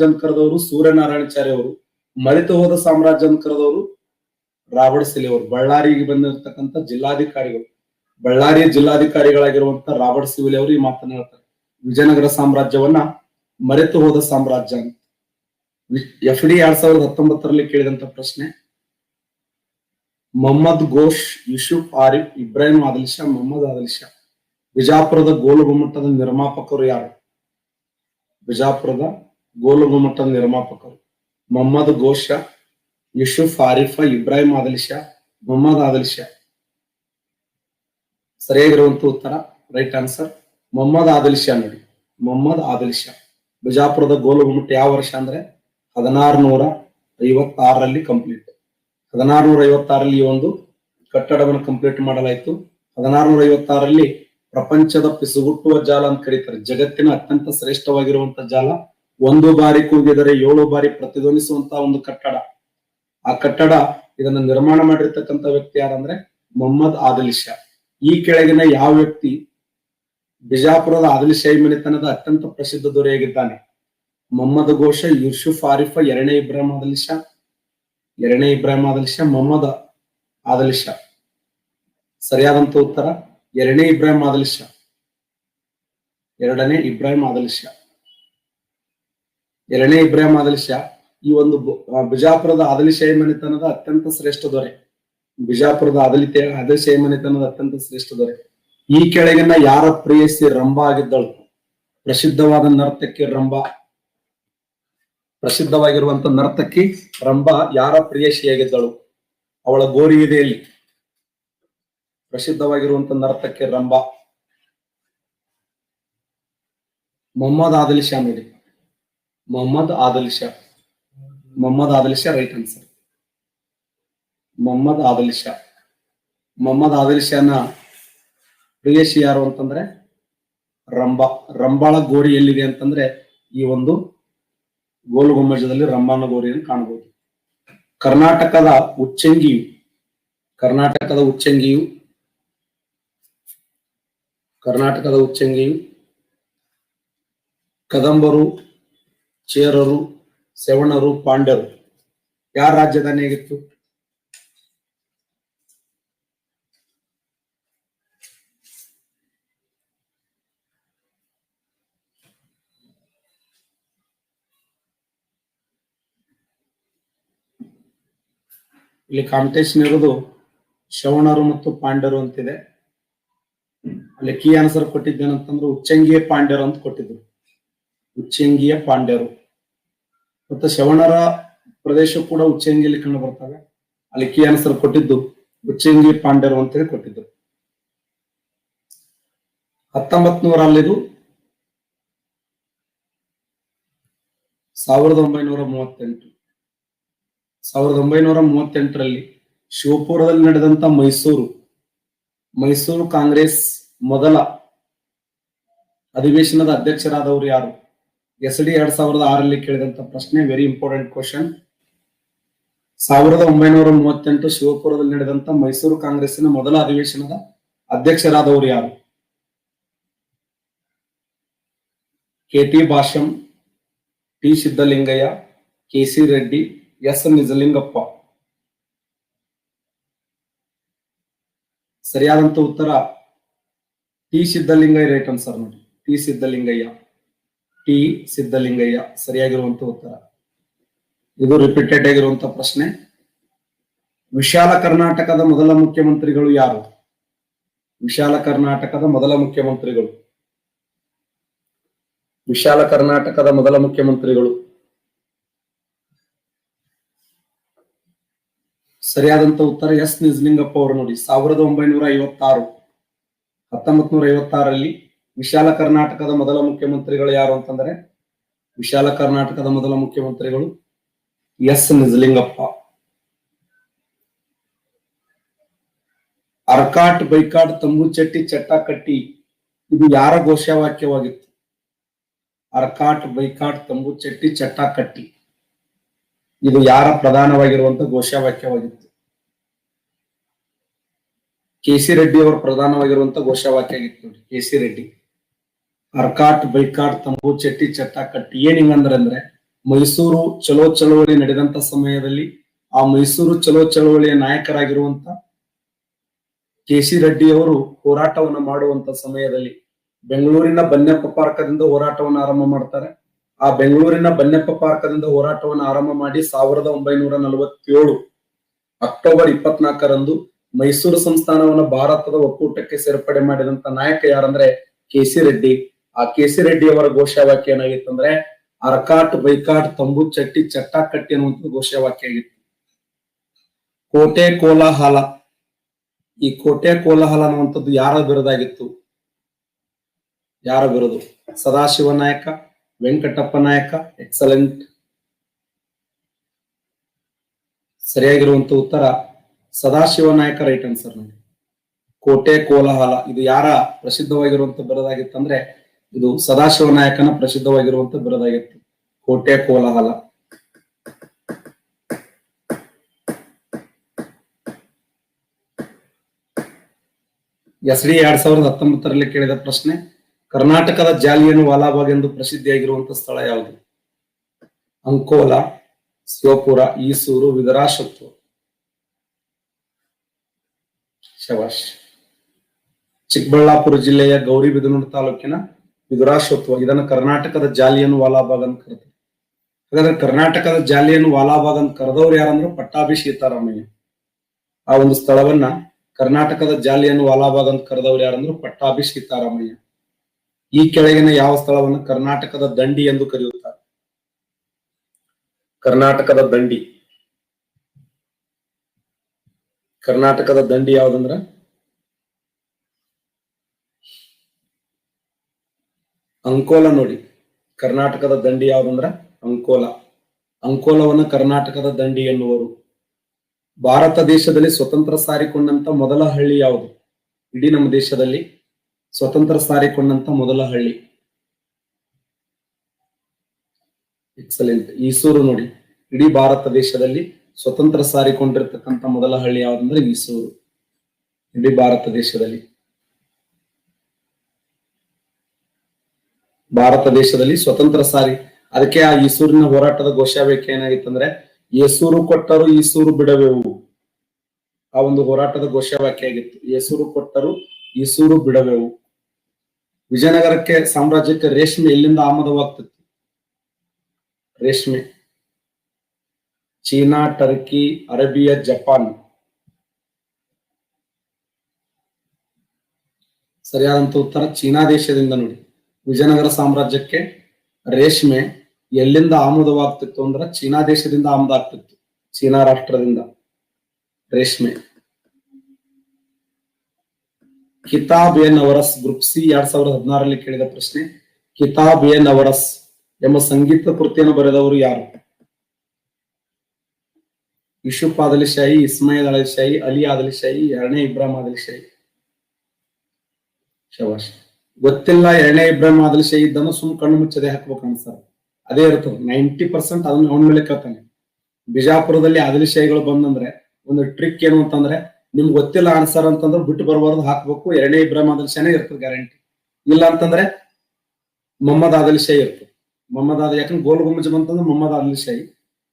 ಅಂತ ಕರೆದವರು ಸೂರ್ಯನಾರಾಯಣಾಚಾರ್ಯ ಅವರು. ಮರೆತು ಹೋದ ಸಾಮ್ರಾಜ್ಯ ಅಂತ ಕರೆದವರು ರಾಬರ್ಟ್ ಸಿವಿಲೆ ಅವರು. ಬಳ್ಳಾರಿಗೆ ಬಂದಿರತಕ್ಕಂತ ಬಳ್ಳಾರಿಯ ಜಿಲ್ಲಾಧಿಕಾರಿಗಳಾಗಿರುವಂತ ರಾಬರ್ಟ್ ಸಿವಿಲೆ ಅವರು ಈ ಮಾತನ್ನ ಹೇಳ್ತಾರೆ. ವಿಜಯನಗರ ಸಾಮ್ರಾಜ್ಯವನ್ನ ಮರೆತು ಹೋದ ಸಾಮ್ರಾಜ್ಯ ಅಂತ. FD 2019ರಲ್ಲಿ ಕೇಳಿದಂತ ಪ್ರಶ್ನೆ. ಮೊಹಮ್ಮದ್ ಗೋಶ್, ಯೂಸುಫ್ ಆರಿಫ್, ಇಬ್ರಾಹಿಂ ಆದಿಲ್ ಶಾ, ಮೊಹಮ್ಮದ್ ಆದಿಲ್ ಶಾ. ಬಿಜಾಪುರದ ಗೋಲುಗುಮ್ಮಟದ ನಿರ್ಮಾಪಕರು ಯಾರು? ಬಿಜಾಪುರದ ಗೋಲುಗುಮ್ಮಟದ ನಿರ್ಮಾಪಕರು ಮೊಹಮ್ಮದ್ ಗೋಶ್, ಯೂಸುಫ್ ಆರಿಫ, ಇಬ್ರಾಹಿಂ ಆದಿಲ್ ಶಾ, ಮೊಹಮ್ಮದ್ ಆದಿಲ್ ಶಾ. ಸರಿಯಾಗಿರುವಂತ ಉತ್ತರ ರೈಟ್ ಆನ್ಸರ್ ಮೊಹಮ್ಮದ್ ಆದಿಲ್ ಶಾ ನೋಡಿ. ಮೊಹಮ್ಮದ್ ಆದಿಲ್ ಶಾ. ಬಿಜಾಪುರದ ಗೋಲುಗುಮ್ಮಟ ಯಾವ ವರ್ಷ ಅಂದ್ರೆ 1656ರಲ್ಲಿ ಕಂಪ್ಲೀಟ್. 1656ರಲ್ಲಿ ಈ ಒಂದು ಕಟ್ಟಡವನ್ನು ಕಂಪ್ಲೀಟ್ ಮಾಡಲಾಯಿತು. 1656ರಲ್ಲಿ ಪ್ರಪಂಚದ ಪಿಸುಗುಟ್ಟುವ ಜಾಲ ಅಂತ ಕರೀತಾರೆ. ಜಗತ್ತಿನ ಅತ್ಯಂತ ಶ್ರೇಷ್ಠವಾಗಿರುವಂತ ಜಾಲ. 1 ಬಾರಿ ಕೂಗಿದರೆ 7 ಬಾರಿ ಪ್ರತಿಧ್ವನಿಸುವಂತಹ ಒಂದು ಕಟ್ಟಡ. ಆ ಕಟ್ಟಡ ಇದನ್ನ ನಿರ್ಮಾಣ ಮಾಡಿರ್ತಕ್ಕಂಥ ವ್ಯಕ್ತಿ ಯಾರಂದ್ರೆ ಮೊಹಮ್ಮದ್ ಆದಿಲ್ ಶಾ. ಈ ಕೆಳಗಿನ ಯಾವ ವ್ಯಕ್ತಿ ಬಿಜಾಪುರದ ಆದಿಲ್ ಶಾಹಿ ಮನೆತನದ ಅತ್ಯಂತ ಪ್ರಸಿದ್ಧ ದೊರೆಯಾಗಿದ್ದಾನೆ? ಮೊಹಮ್ಮದ್ ಗೋಶ, ಯೂಸುಫ್ ಆರಿಫ, ಎರಡನೇ ಇಬ್ರಾಹಿಂ ಆದಿಲ್ ಶಾ, ಮೊಹಮ್ಮದ್ ಆದಿಲ್ ಶಾ. ಸರಿಯಾದಂತ ಉತ್ತರ ಎರಡನೇ ಇಬ್ರಾಹಿಂ ಆದಿಲ್ ಶಾ. ಎರಡನೇ ಇಬ್ರಾಹಿಂ ಆದಿಲ್ ಶಾ ಈ ಒಂದು ಬಿಜಾಪುರದ ಆದಿಲ್ ಶಾಹಿ ಮನೆತನದ ಅತ್ಯಂತ ಶ್ರೇಷ್ಠ ದೊರೆ. ಬಿಜಾಪುರದ ಆದಿಲ್ ಶಾಹಿ ಮನೆತನದ ಅತ್ಯಂತ ಶ್ರೇಷ್ಠ ದೊರೆ. ಈ ಕೆಳಗಿನ ಯಾರ ಪ್ರೇಯಸಿ ರಂಭಾ ಆಗಿದ್ದಳು? ಪ್ರಸಿದ್ಧವಾದ ನರ್ತಕಿ ರಂಭಾ. ಪ್ರಸಿದ್ಧವಾಗಿರುವಂತ ನರ್ತಕಿ ರಂಭಾ ಯಾರ ಪ್ರೇಯಸಿಯಾಗಿದ್ದಳು? ಅವಳ ಗೋರಿ ಇದೆ ಇಲ್ಲಿ. ಪ್ರಸಿದ್ಧವಾಗಿರುವಂತ ನರ್ತಕಿ ರಂಭಾ ಮೊಹಮ್ಮದ್ ಆದಿಲ್ ಶಾ ನೋಡಿ. Mohammed Adil Shah right answer. ಮೊಹಮ್ಮದ್ ಆದಿಲ್ ಶಾನ ಪ್ರೇಯಸಿ ಯಾರು ಅಂತಂದ್ರೆ ರಂಭಾ. ರಂಭಾಳ ಗೋರಿ ಎಲ್ಲಿದೆ ಅಂತಂದ್ರೆ ಈ ಒಂದು ಗೋಲು ಗುಮ್ಮಟದಲ್ಲಿ ರಂಭಾನ ಗೋರಿಯನ್ನು ಕಾಣಬಹುದು. ಕರ್ನಾಟಕದ ಉಚ್ಚಂಗಿಯು ಕದಂಬರು, ಚೇರರು, ಸವಣರು, ಪಾಂಡ್ಯರು ಯಾರ ರಾಜಧಾನಿ ಆಗಿತ್ತು? ಇಲ್ಲಿ ಕಾಂಪಿಟೇಷನ್ ಇರೋದು ಶ್ರವಣರು ಮತ್ತು ಪಾಂಡ್ಯರು ಅಂತಿದೆ. ಅಲ್ಲಿ ಕೀ ಆನ್ಸರ್ ಕೊಟ್ಟಿದ್ದೇನಂತಂದ್ರೆ ಉಚ್ಚಂಗಿಯ ಪಾಂಡ್ಯರು ಅಂತ ಕೊಟ್ಟಿದ್ರು. ಉಚ್ಚಂಗಿಯ ಪಾಂಡ್ಯರು ಮತ್ತು ಶ್ರವಣರ ಪ್ರದೇಶ ಕೂಡ ಉಚ್ಚಂಗಿಯಲ್ಲಿ ಕಂಡು ಬರ್ತವೆ. ಅಲ್ಲಿ ಕೀ ಆನ್ಸರ್ ಕೊಟ್ಟಿದ್ದು ಉಚ್ಚಂಗಿ ಪಾಂಡ್ಯರು ಅಂತೇಳಿ ಕೊಟ್ಟಿದ್ರು. 1900 1938ರಲ್ಲಿ ಶಿವಪುರದಲ್ಲಿ ನಡೆದಂತ ಮೈಸೂರು ಕಾಂಗ್ರೆಸ್ ಮೊದಲ ಅಧಿವೇಶನದ ಅಧ್ಯಕ್ಷರಾದವರು ಯಾರು? SD 2006ರಲ್ಲಿ ಕೇಳಿದಂತ ಪ್ರಶ್ನೆ. Very important question. 1938 ಶಿವಪುರದಲ್ಲಿ ನಡೆದಂತ ಮೈಸೂರು ಕಾಂಗ್ರೆಸ್ಸಿನ ಮೊದಲ ಅಧಿವೇಶನದ ಅಧ್ಯಕ್ಷರಾದವರು ಯಾರು? KT. Bhashyam, T. Siddalingaiah, KC. Reddy, S. Nijalingappa. ಸರಿಯಾದಂತ ಉತ್ತರ ಟಿ. ಸಿದ್ದಲಿಂಗಯ್ಯ. ರೈಟ್ ಆನ್ಸರ್ ನೋಡಿ, ಟಿ. ಸಿದ್ದಲಿಂಗಯ್ಯ. ಟಿ. ಸಿದ್ದಲಿಂಗಯ್ಯ ಸರಿಯಾಗಿರುವಂತ ಉತ್ತರ. ಇದು ರಿಪೀಟೆಡ್ ಆಗಿರುವಂತ ಪ್ರಶ್ನೆ. ವಿಶಾಲ ಕರ್ನಾಟಕದ ಮೊದಲ ಮುಖ್ಯಮಂತ್ರಿಗಳು ಯಾರು? ವಿಶಾಲ ಕರ್ನಾಟಕದ ಮೊದಲ ಮುಖ್ಯಮಂತ್ರಿಗಳು. ವಿಶಾಲ ಕರ್ನಾಟಕದ ಮೊದಲ ಮುಖ್ಯಮಂತ್ರಿಗಳು. ಸರಿಯಾದಂತ ಉತ್ತರ ಎಸ್. ನಿಜಲಿಂಗಪ್ಪ ಅವರು ನೋಡಿ. 1956 1956ರಲ್ಲಿ ವಿಶಾಲ ಕರ್ನಾಟಕದ ಮೊದಲ ಮುಖ್ಯಮಂತ್ರಿಗಳು ಯಾರು ಅಂತಂದ್ರೆ, ವಿಶಾಲ ಕರ್ನಾಟಕದ ಮೊದಲ ಮುಖ್ಯಮಂತ್ರಿಗಳು ಎಸ್. ನಿಜಲಿಂಗಪ್ಪ. ಅರ್ಕಾಟ್ ಬೈಕಾಟ್ ತಂಬು ಚಟ್ಟಿ ಚಟ್ಟ ಕಟ್ಟಿ ಇದು ಯಾರ ಘೋಷವಾಕ್ಯವಾಗಿತ್ತು? ಅರ್ಕಾಟ್ ಬೈಕಾಟ್ ತಂಬು ಚಟ್ಟಿ ಚಟ್ಟ ಕಟ್ಟಿ ಇದು ಯಾರ ಪ್ರಧಾನವಾಗಿರುವಂತ ಘೋಷವಾಕ್ಯವಾಗಿತ್ತು? ಕೆ.ಸಿ. ರೆಡ್ಡಿ ಅವರ ಪ್ರಧಾನವಾಗಿರುವಂತ ಘೋಷವಾಕ್ಯ ಆಗಿತ್ತು ನೋಡಿ, ಕೆ.ಸಿ. ರೆಡ್ಡಿ. ಅರ್ಕಾಟ್ ಬೈಕಾಟ್ ತಂಬು ಚಟ್ಟಿ ಚಟ್ಟ ಕಟ್ಟಿ ಏನ್ ಹಿಂಗಂದ್ರೆ, ಮೈಸೂರು ಚಲೋ ಚಳವಳಿ ನಡೆದಂತ ಸಮಯದಲ್ಲಿ ಆ ಮೈಸೂರು ಚಲೋ ಚಳವಳಿಯ ನಾಯಕರಾಗಿರುವಂತ ಕೆ.ಸಿ. ರೆಡ್ಡಿ ಅವರು ಹೋರಾಟವನ್ನು ಮಾಡುವಂತ ಸಮಯದಲ್ಲಿ ಬೆಂಗಳೂರಿನ ಬನ್ನೆಪ್ಪ ಪಾರ್ಕದಿಂದ ಹೋರಾಟವನ್ನು ಆರಂಭ ಮಾಡ್ತಾರೆ. ಆ ಬೆಂಗಳೂರಿನ ಬನ್ನೆಪ್ಪ ಪಾರ್ಕದಿಂದ ಹೋರಾಟವನ್ನು ಆರಂಭ ಮಾಡಿ 1947 ಅಕ್ಟೋಬರ್ 24ರಂದು ಮೈಸೂರು ಸಂಸ್ಥಾನವನ್ನು ಭಾರತದ ಒಕ್ಕೂಟಕ್ಕೆ ಸೇರ್ಪಡೆ ಮಾಡಿದಂತ ನಾಯಕ ಯಾರಂದ್ರೆ ಕೆ.ಸಿ. ರೆಡ್ಡಿ. ಆ ಕೆ.ಸಿ. ರೆಡ್ಡಿ ಅವರ ಘೋಷವಾಕ್ಯ ಏನಾಗಿತ್ತಂದ್ರೆ ಅರ್ಕಾಟ್ ಬೈಕಾಟ್ ತಂಬು ಚಟ್ಟಿ ಚಟ್ಟ ಕಟ್ಟಿ ಅನ್ನುವಂಥ ಘೋಷವಾಕ್ಯ ಆಗಿತ್ತು. ಕೋಟೆ ಕೋಲಾಹಲ, ಈ ಕೋಟೆ ಕೋಲಾಹಲ ಅನ್ನುವಂಥದ್ದು ಯಾರ ಬಿರುದಾಗಿತ್ತು? ಯಾರ ಬಿರುದು? ಸದಾಶಿವ ನಾಯಕ, ವೆಂಕಟಪ್ಪ ನಾಯಕ? ಎಕ್ಸಲೆಂಟ್. ಸರಿಯಾಗಿರುವಂತ ಉತ್ತರ ಸದಾಶಿವ ನಾಯಕ. ರೈಟ್ ಆನ್ಸರ್ ನೋಡಿ. ಕೋಟೆ ಕೋಲಾಹಲ ಇದು ಯಾರ ಪ್ರಸಿದ್ಧವಾಗಿರುವಂತ ಬಿರುದಾಗಿತ್ತಂದ್ರೆ ಇದು ಸದಾಶಿವ ನಾಯಕನ ಪ್ರಸಿದ್ಧವಾಗಿರುವಂತ ಬಿರುದಾಗಿತ್ತು, ಕೋಟೆ ಕೋಲಾಹಲ. ಎಸ್.ಡಿ. 2019ರಲ್ಲಿ ಕೇಳಿದ ಪ್ರಶ್ನೆ, ಕರ್ನಾಟಕದ ಜಾಲಿಯನ್ ವಾಲಾಬಾಗ್ ಎಂದು ಪ್ರಸಿದ್ಧಿಯಾಗಿರುವಂತಹ ಸ್ಥಳ ಯಾವುದು? ಅಂಕೋಲಾ, ಶಿವಪುರ, ಈಸೂರು, ವಿದರಾಶತ್ವ. ಶಬಾಷ್. ಚಿಕ್ಕಬಳ್ಳಾಪುರ ಜಿಲ್ಲೆಯ ಗೌರಿಬಿದನೂರು ತಾಲೂಕಿನ ವಿದುರಾಶತ್ವ. ಇದನ್ನು ಕರ್ನಾಟಕದ ಜಾಲಿಯನ್ ವಾಲಾಬಾಗ್ ಅಂತ ಕರೀತಾರೆ. ಹಾಗಾದ್ರೆ ಕರ್ನಾಟಕದ ಜಾಲಿಯನ್ ವಾಲಾಬಾಗ್ ಅಂತ ಕರೆದವ್ರು ಯಾರಂದ್ರೆ ಪಟ್ಟಾಭಿ ಸೀತಾರಾಮಯ್ಯ. ಆ ಒಂದು ಸ್ಥಳವನ್ನ ಕರ್ನಾಟಕದ ಜಾಲಿಯನ್ ವಾಲಾಬಾಗ್ ಅಂತ ಕರೆದವ್ರು ಯಾರಂದ್ರೆ ಪಟ್ಟಾಭಿ ಸೀತಾರಾಮಯ್ಯ. ಈ ಕೆಳಗಿನ ಯಾವ ಸ್ಥಳವನ್ನು ಕರ್ನಾಟಕದ ದಂಡಿ ಎಂದು ಕರೆಯುತ್ತಾರೆ? ಕರ್ನಾಟಕದ ದಂಡಿ. ಕರ್ನಾಟಕದ ದಂಡಿ ಯಾವ್ದಂದ್ರ ಅಂಕೋಲ ನೋಡಿ. ಕರ್ನಾಟಕದ ದಂಡಿ ಯಾವ್ದಂದ್ರ ಅಂಕೋಲ. ಅಂಕೋಲವನ್ನು ಕರ್ನಾಟಕದ ದಂಡಿ ಎನ್ನುವರು. ಭಾರತ ದೇಶದಲ್ಲಿ ಸ್ವತಂತ್ರ ಸಾರಿಕೊಂಡಂತ ಮೊದಲ ಹಳ್ಳಿ ಯಾವುದು? ಇಡೀ ನಮ್ಮ ದೇಶದಲ್ಲಿ ಸ್ವತಂತ್ರ ಸಾರಿಕೊಂಡಂತ ಮೊದಲ ಹಳ್ಳಿ. ಎಕ್ಸಲೆಂಟ್. ಈಸೂರು ನೋಡಿ. ಇಡೀ ಭಾರತ ದೇಶದಲ್ಲಿ ಸ್ವತಂತ್ರ ಸಾರಿಕೊಂಡಿರ್ತಕ್ಕಂಥ ಮೊದಲ ಹಳ್ಳಿ ಯಾವ್ದಂದ್ರೆ ಈಸೂರು, ಇಡೀ ಭಾರತ ದೇಶದಲ್ಲಿ. ಭಾರತ ದೇಶದಲ್ಲಿ ಸ್ವತಂತ್ರ ಸಾರಿ, ಅದಕ್ಕೆ ಆ ಈಸೂರಿನ ಹೋರಾಟದ ಘೋಷವಾಕ್ಯ ಏನಾಗಿತ್ತಂದ್ರೆ ಏಸೂರು ಕೊಟ್ಟರು ಈಸೂರು ಬಿಡವೆವು. ಆ ಒಂದು ಹೋರಾಟದ ಘೋಷವಾಕ್ಯ ಆಗಿತ್ತು, ಏಸೂರು ಕೊಟ್ಟರು ಈಸೂರು ಬಿಡವೆವು. ವಿಜಯನಗರಕ್ಕೆ ಸಾಮ್ರಾಜ್ಯಕ್ಕೆ ರೇಷ್ಮೆ ಎಲ್ಲಿಂದ ಆಮದವಾಗ್ತಿತ್ತು? ರೇಷ್ಮೆ ಚೀನಾ, ಟರ್ಕಿ, ಅರೇಬಿಯಾ, ಜಪಾನ್. ಸರಿಯಾದಂತ ಉತ್ತರ ಚೀನಾ ದೇಶದಿಂದ ನೋಡಿ. ವಿಜಯನಗರ ಸಾಮ್ರಾಜ್ಯಕ್ಕೆ ರೇಷ್ಮೆ ಎಲ್ಲಿಂದ ಆಮದವಾಗ್ತಿತ್ತು ಅಂದ್ರೆ ಚೀನಾ ದೇಶದಿಂದ ಆಮದ ಆಗ್ತಿತ್ತು, ಚೀನಾ ರಾಷ್ಟ್ರದಿಂದ ರೇಷ್ಮೆ. ಕಿತಾಬ್ ಎ ನವರಸ್, ಗ್ರೂಪ್ ಸಿ 2016ರಲ್ಲಿ ಕೇಳಿದ ಪ್ರಶ್ನೆ. ಕಿತಾಬ್ ಎ ನವರಸ್ ಎಂಬ ಸಂಗೀತ ಕೃತಿಯನ್ನು ಬರೆದವರು ಯಾರು? ಯೂಸುಫ್ ಆದಿಲ್ ಶಾಹಿ, ಇಸ್ಮಾಯಿಲ್ ಆದಿಲ್ ಶಾಹಿ, ಅಲಿ ಆದಿಲ್ ಶಾಹಿ, ಎರಡನೇ ಇಬ್ರಾಹಿಂ ಆದಿಲ್ ಶಾಹಿ. ಶಬಾಷ್. ಗೊತ್ತಿಲ್ಲ ಎರಡನೇ ಇಬ್ರಾಹಿಂ ಆದಿಲ್ ಶಾಹಿ ಇದ್ದನ್ನು ಸುಮ್ ಕಣ್ಣು ಮುಚ್ಚದೆ ಹಾಕ್ಬೇಕು ಅನ್ಸರ್, ಅದೇ ಇರ್ತದೆ. 90% ಅದನ್ನ ಅವನ ಮೇಲೆ ಕೇಳ್ತಾನೆ. ಬಿಜಾಪುರದಲ್ಲಿ ಆದಿಲ್ ಶಾಹಿಗಳು ಬಂದಂದ್ರೆ ಒಂದು ಟ್ರಿಕ್ ಏನು ಅಂತಂದ್ರೆ, ನಿಮ್ಗೆ ಗೊತ್ತಿಲ್ಲ ಆನ್ಸರ್ ಅಂತಂದ್ರೆ ಬಿಟ್ಟು ಬರಬಾರ್ದು, ಹಾಕ್ಬೇಕು. ಎರಡನೇ ಇಬ್ರಾಹಿಂ ಆದಿಲ್ ಶಾಹಿನೇ ಇರ್ತದೆ ಗ್ಯಾರಂಟಿ. ಇಲ್ಲ ಅಂತಂದ್ರೆ ಮೊಹಮ್ಮದ್ ಆದಿಲ್ ಶಾಹಿ ಇರ್ತದೆ. ಮೊಹಮ್ಮದ್ ಆದಿಲ್, ಯಾಕಂದ್ರೆ ಗೋಲ್ ಗುಂಬಜ್ ಬಂತಂದ್ರೆ ಮೊಹಮ್ಮದ್ ಆದಿಲ್ ಶಾಹಿ,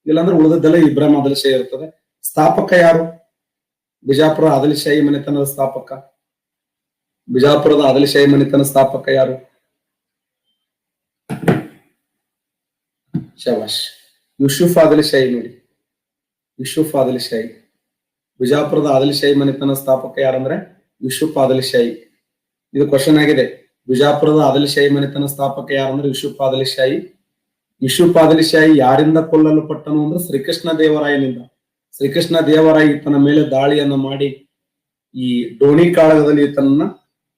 ಇಲ್ಲಾಂದ್ರೆ ಉಳಿದದ್ದೆಲ್ಲ ಇಬ್ರಾಹಿಂ ಆದಿಲ್ ಶಾಹಿ ಇರ್ತದೆ. ಸ್ಥಾಪಕ ಯಾರು? ಬಿಜಾಪುರ ಆದಿಲ್ ಶಾಹಿ ಮನೆತನದ ಸ್ಥಾಪಕ. ಬಿಜಾಪುರದ ಆದಿಲ್ ಶಾಹಿ ಮನೆತನ ಸ್ಥಾಪಕ ಯಾರು? ಶಬಾಷ್, ಯೂಸುಫ್ ಆದಿಲ್ ಶಾಹಿ. ನೋಡಿ, ಯೂಸುಫ್ ಆದಿಲ್ ಶಾಹಿ. ಬಿಜಾಪುರದ ಆದಿಲ್ ಶಾಹಿ ಮನೆತನ ಸ್ಥಾಪಕ ಯಾರಂದ್ರೆ ಯೂಸುಫ್ ಆದಿಲ್ ಶಾಹಿ. ಇದು ಕ್ವಶನ್ ಆಗಿದೆ. ಬಿಜಾಪುರದ ಆದಿಲ್ ಶಾಹಿ ಮನೆತನ ಸ್ಥಾಪಕ ಯಾರಂದ್ರೆ ಯೂಸುಫ್ ಆದಿಲ್ ಶಾಹಿ. ಯೂಸುಫ್ ಆದಿಲ್ ಶಾಹಿ ಯಾರಿಂದ ಕೊಲ್ಲಲ್ಪಟ್ಟನು ಅಂದ್ರೆ ಶ್ರೀಕೃಷ್ಣ ದೇವರಾಯನಿಂದ. ಶ್ರೀಕೃಷ್ಣ ದೇವರಾಯ ಈತನ ಮೇಲೆ ದಾಳಿಯನ್ನ ಮಾಡಿ ಈ ಡೋಣಿ ಕಾಳಗದಲ್ಲಿ ಈತನನ್ನ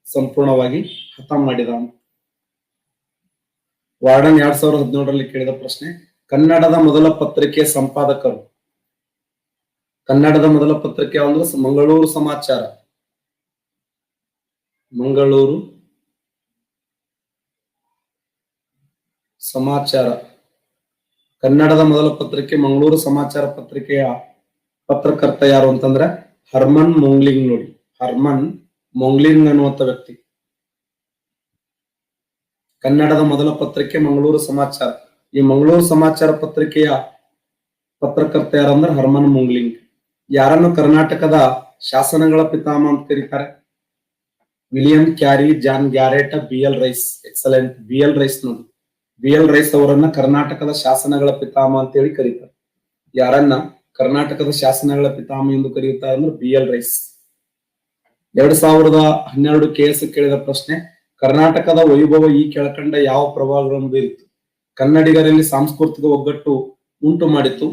ಸಂಪೂರ್ಣವಾಗಿ ಹತ ಮಾಡಿದ. ವಾರ್ಡನ್ 2017ರಲ್ಲಿ ಕೇಳಿದ ಪ್ರಶ್ನೆ, ಕನ್ನಡದ ಮೊದಲ ಪತ್ರಿಕೆ ಸಂಪಾದಕರು. ಕನ್ನಡದ ಮೊದಲ ಪತ್ರಿಕೆ ಅಂದ್ರೆ ಮಂಗಳೂರು ಸಮಾಚಾರ. ಮಂಗಳೂರು ಸಮಾಚಾರ. ಕನ್ನಡದ ಮೊದಲ ಪತ್ರಿಕೆ ಮಂಗಳೂರು ಸಮಾಚಾರ ಪತ್ರಿಕೆಯ ಪತ್ರಕರ್ತ ಯಾರು ಅಂತಂದ್ರೆ ಹರ್ಮನ್ ಮೊಂಗ್ಲಿಂಗ್. ನೋಡಿ, ಹರ್ಮನ್ ಮೊಂಗ್ಲಿಂಗ್ ಅನ್ನುವಂತ ವ್ಯಕ್ತಿ. ಕನ್ನಡದ ಮೊದಲ ಪತ್ರಿಕೆ ಮಂಗಳೂರು ಸಮಾಚಾರ. ಈ ಮಂಗಳೂರು ಸಮಾಚಾರ ಪತ್ರಿಕೆಯ ಪತ್ರಕರ್ತ ಯಾರಂದ್ರೆ ಹರ್ಮನ್ ಮೊಂಗ್ಲಿಂಗ್. ಯಾರನ್ನು ಕರ್ನಾಟಕದ ಶಾಸನಗಳ ಪಿತಾಮಹ ಅಂತ ಕರೀತಾರೆ? William Carey, John Garrett, BL Rice. Excellent, BL Rice. ನೋಡಿ, BL ರೈಸ್ ಅವರನ್ನ ಕರ್ನಾಟಕದ ಶಾಸನಗಳ ಪಿತಾಮಹ ಅಂತ ಹೇಳಿ ಕರೀತಾರೆ. ಯಾರನ್ನ ಕರ್ನಾಟಕದ ಶಾಸನಗಳ ಪಿತಾಮಹ ಎಂದು ಕರೆಯುತ್ತಾರೆ ಅಂದ್ರೆ BL ರೈಸ್. 2012 KS ಕೇಳಿದ ಪ್ರಶ್ನೆ, ಕರ್ನಾಟಕದ ವೈಭವ ಈ ಕೆಳಕಂಡ ಯಾವ ಪ್ರಭಾವಗಳನ್ನು ಬೀರಿತು? ಕನ್ನಡಿಗರಲ್ಲಿ ಸಾಂಸ್ಕೃತಿಕ ಒಗ್ಗಟ್ಟು ಉಂಟು ಮಾಡಿತು,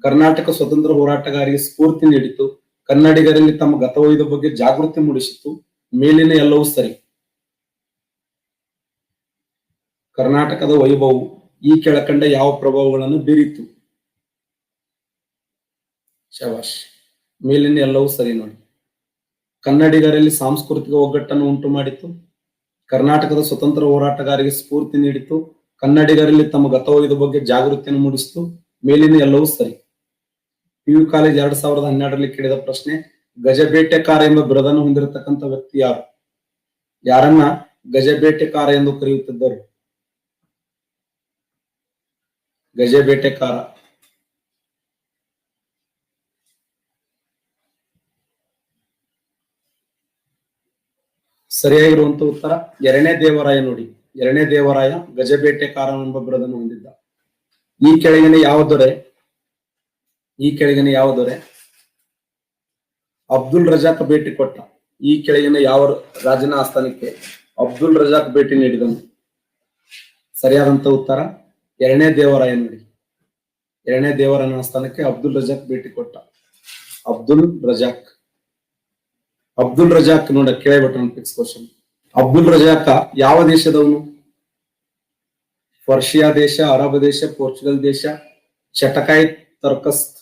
ಕರ್ನಾಟಕ ಸ್ವತಂತ್ರ ಹೋರಾಟಗಾರರಿಗೆ ಸ್ಫೂರ್ತಿ ನೀಡಿತು, ಕನ್ನಡಿಗರಲ್ಲಿ ತಮ್ಮ ಗತವೈದ ಬಗ್ಗೆ ಜಾಗೃತಿ ಮೂಡಿಸಿತು, ಮೇಲಿನ ಎಲ್ಲವೂ ಸರಿ. ಕರ್ನಾಟಕದ ವೈಭವವು ಈ ಕೆಳಕಂಡ ಯಾವ ಪ್ರಭಾವಗಳನ್ನು ಬೀರಿತು? ಶಬಾಷ್, ಮೇಲಿನ ಎಲ್ಲವೂ ಸರಿ. ನೋಡಿ, ಕನ್ನಡಿಗರಲ್ಲಿ ಸಾಂಸ್ಕೃತಿಕ ಒಗ್ಗಟ್ಟನ್ನು ಉಂಟು ಮಾಡಿತು, ಕರ್ನಾಟಕದ ಸ್ವತಂತ್ರ ಹೋರಾಟಗಾರರಿಗೆ ಸ್ಫೂರ್ತಿ ನೀಡಿತು, ಕನ್ನಡಿಗರಲ್ಲಿ ತಮ್ಮ ಗತವೈದ ಬಗ್ಗೆ ಜಾಗೃತಿಯನ್ನು ಮೂಡಿಸಿತು, ಮೇಲಿನ ಎಲ್ಲವೂ ಸರಿ. PU ಕಾಲೇಜ್ 2012ರಲ್ಲಿ ಕೇಳಿದ ಪ್ರಶ್ನೆ, ಗಜಬೇಟೆಕಾರ ಎಂಬ ಬಿರುದನ್ನು ಹೊಂದಿರತಕ್ಕಂಥ ವ್ಯಕ್ತಿ ಯಾರು? ಯಾರನ್ನ ಗಜಬೇಟೆಕಾರ ಎಂದು ಕರೆಯುತ್ತಿದ್ದರು? ಗಜಬೇಟೆಕಾರ. ಸರಿಯಾಗಿರುವಂತ ಉತ್ತರ ಎರಡನೇ ದೇವರಾಯ. ನೋಡಿ, ಎರಡನೇ ದೇವರಾಯ ಗಜಬೇಟೆಕಾರ ಎಂಬ ಬಿರುದನ್ನು ಹೊಂದಿದ್ದ. ಈ ಕೆಳಗಿನ ಯಾವ ದೊರೆ ಅಬ್ದುಲ್ ರಜಾಕ್ ಭೇಟಿ ಕೊಟ್ಟ? ಈ ಕೆಳಗಿನ ಯಾವ ರಾಜನ ಆಸ್ಥಾನಕ್ಕೆ ಅಬ್ದುಲ್ ರಜಾಕ್ ಭೇಟಿ ನೀಡಿದನು? ಸರಿಯಾದಂತ ಉತ್ತರ ಎರಡನೇ ದೇವರಾಯ. ನೋಡಿ, ಎರಡನೇ ದೇವರನ ಆಸ್ಥಾನಕ್ಕೆ ಅಬ್ದುಲ್ ರಜಾಕ್ ಭೇಟಿ ಕೊಟ್ಟ. ಅಬ್ದುಲ್ ರಜಾಕ್ ನೋಡ, ಕೇಳಿಬಿಟ್ಟ ಫಿಕ್ಸ್ ಕ್ವಶನ್. ಅಬ್ದುಲ್ ರಜಾಕ ಯಾವ ದೇಶದವನು? ಪರ್ಷಿಯಾ ದೇಶ, ಅರಬ್ ದೇಶ, ಪೋರ್ಚುಗಲ್ ದೇಶ, ಚಟಕಾಯ್ ತರ್ಕಸ್ತ್.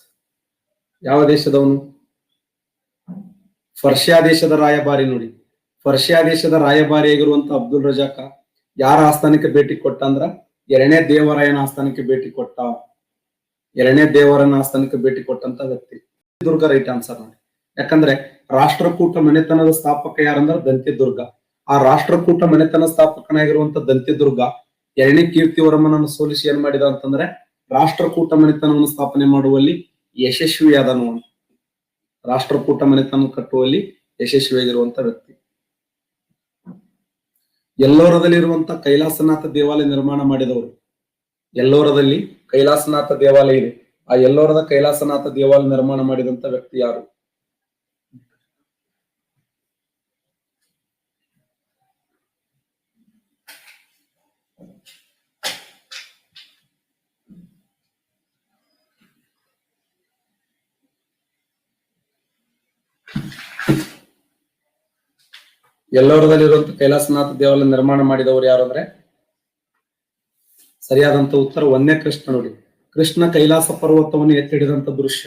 ಯಾವ ದೇಶದವನು? ಪರ್ಷಿಯಾ ದೇಶದ ರಾಯಭಾರಿ. ನೋಡಿ, ಪರ್ಷಿಯಾ ದೇಶದ ರಾಯಭಾರಿಯಾಗಿರುವಂತ ಅಬ್ದುಲ್ ರಜಾಕ ಯಾರ ಆಸ್ಥಾನಕ್ಕೆ ಭೇಟಿ ಕೊಟ್ಟ ಅಂದ್ರ ಎರಡನೇ ದೇವರಾಯನ ಆಸ್ಥಾನಕ್ಕೆ ಭೇಟಿ ಕೊಟ್ಟ. ಎರಡನೇ ದೇವರನ ಆಸ್ಥಾನಕ್ಕೆ ಭೇಟಿ ಕೊಟ್ಟಂತ ವ್ಯಕ್ತಿ. ದುರ್ಗ ರೈಟ್ ಆನ್ಸರ್. ನೋಡಿ, ಯಾಕಂದ್ರೆ ರಾಷ್ಟ್ರಕೂಟ ಮನೆತನದ ಸ್ಥಾಪಕ ಯಾರಂದ್ರ ದಂತಿದುರ್ಗ. ಆ ರಾಷ್ಟ್ರಕೂಟ ಮನೆತನ ಸ್ಥಾಪಕನಾಗಿರುವಂತ ದಂತಿದುರ್ಗ ಎರಡನೇ ಕೀರ್ತಿವರ್ಮನನ್ನು ಸೋಲಿಸಿ ಏನ್ ಮಾಡಿದ ಅಂತಂದ್ರೆ ರಾಷ್ಟ್ರಕೂಟ ಮನೆತನವನ್ನು ಸ್ಥಾಪನೆ ಮಾಡುವಲ್ಲಿ ಯಶಸ್ವಿಯಾದನು. ರಾಷ್ಟ್ರಕೂಟ ಮನೆತನ ಕಟ್ಟುವಲ್ಲಿ ಯಶಸ್ವಿಯಾಗಿರುವಂತ ವ್ಯಕ್ತಿ. ಎಲ್ಲೋರದಲ್ಲಿ ಇರುವಂತ ಕೈಲಾಸನಾಥ ದೇವಾಲಯ ನಿರ್ಮಾಣ ಮಾಡಿದವರು. ಎಲ್ಲೋರದಲ್ಲಿ ಕೈಲಾಸನಾಥ ದೇವಾಲಯ ಇದೆ. ಆ ಎಲ್ಲೋರದ ಕೈಲಾಸನಾಥ ದೇವಾಲಯ ನಿರ್ಮಾಣ ಮಾಡಿದಂತ ವ್ಯಕ್ತಿ ಯಾರು? ಎಲ್ಲೋರದಲ್ಲಿರುವಂತ ಕೈಲಾಸನಾಥ ದೇವಾಲಯ ನಿರ್ಮಾಣ ಮಾಡಿದವರು ಯಾರು ಅಂದ್ರೆ ಸರಿಯಾದಂತ ಉತ್ತರ ಒಂದೇ ಕೃಷ್ಣ. ನೋಡಿ, ಕೃಷ್ಣ ಕೈಲಾಸ ಪರ್ವತವನ್ನು ಎತ್ತಿ ಹಿಡಿದಂತ ದೃಶ್ಯ,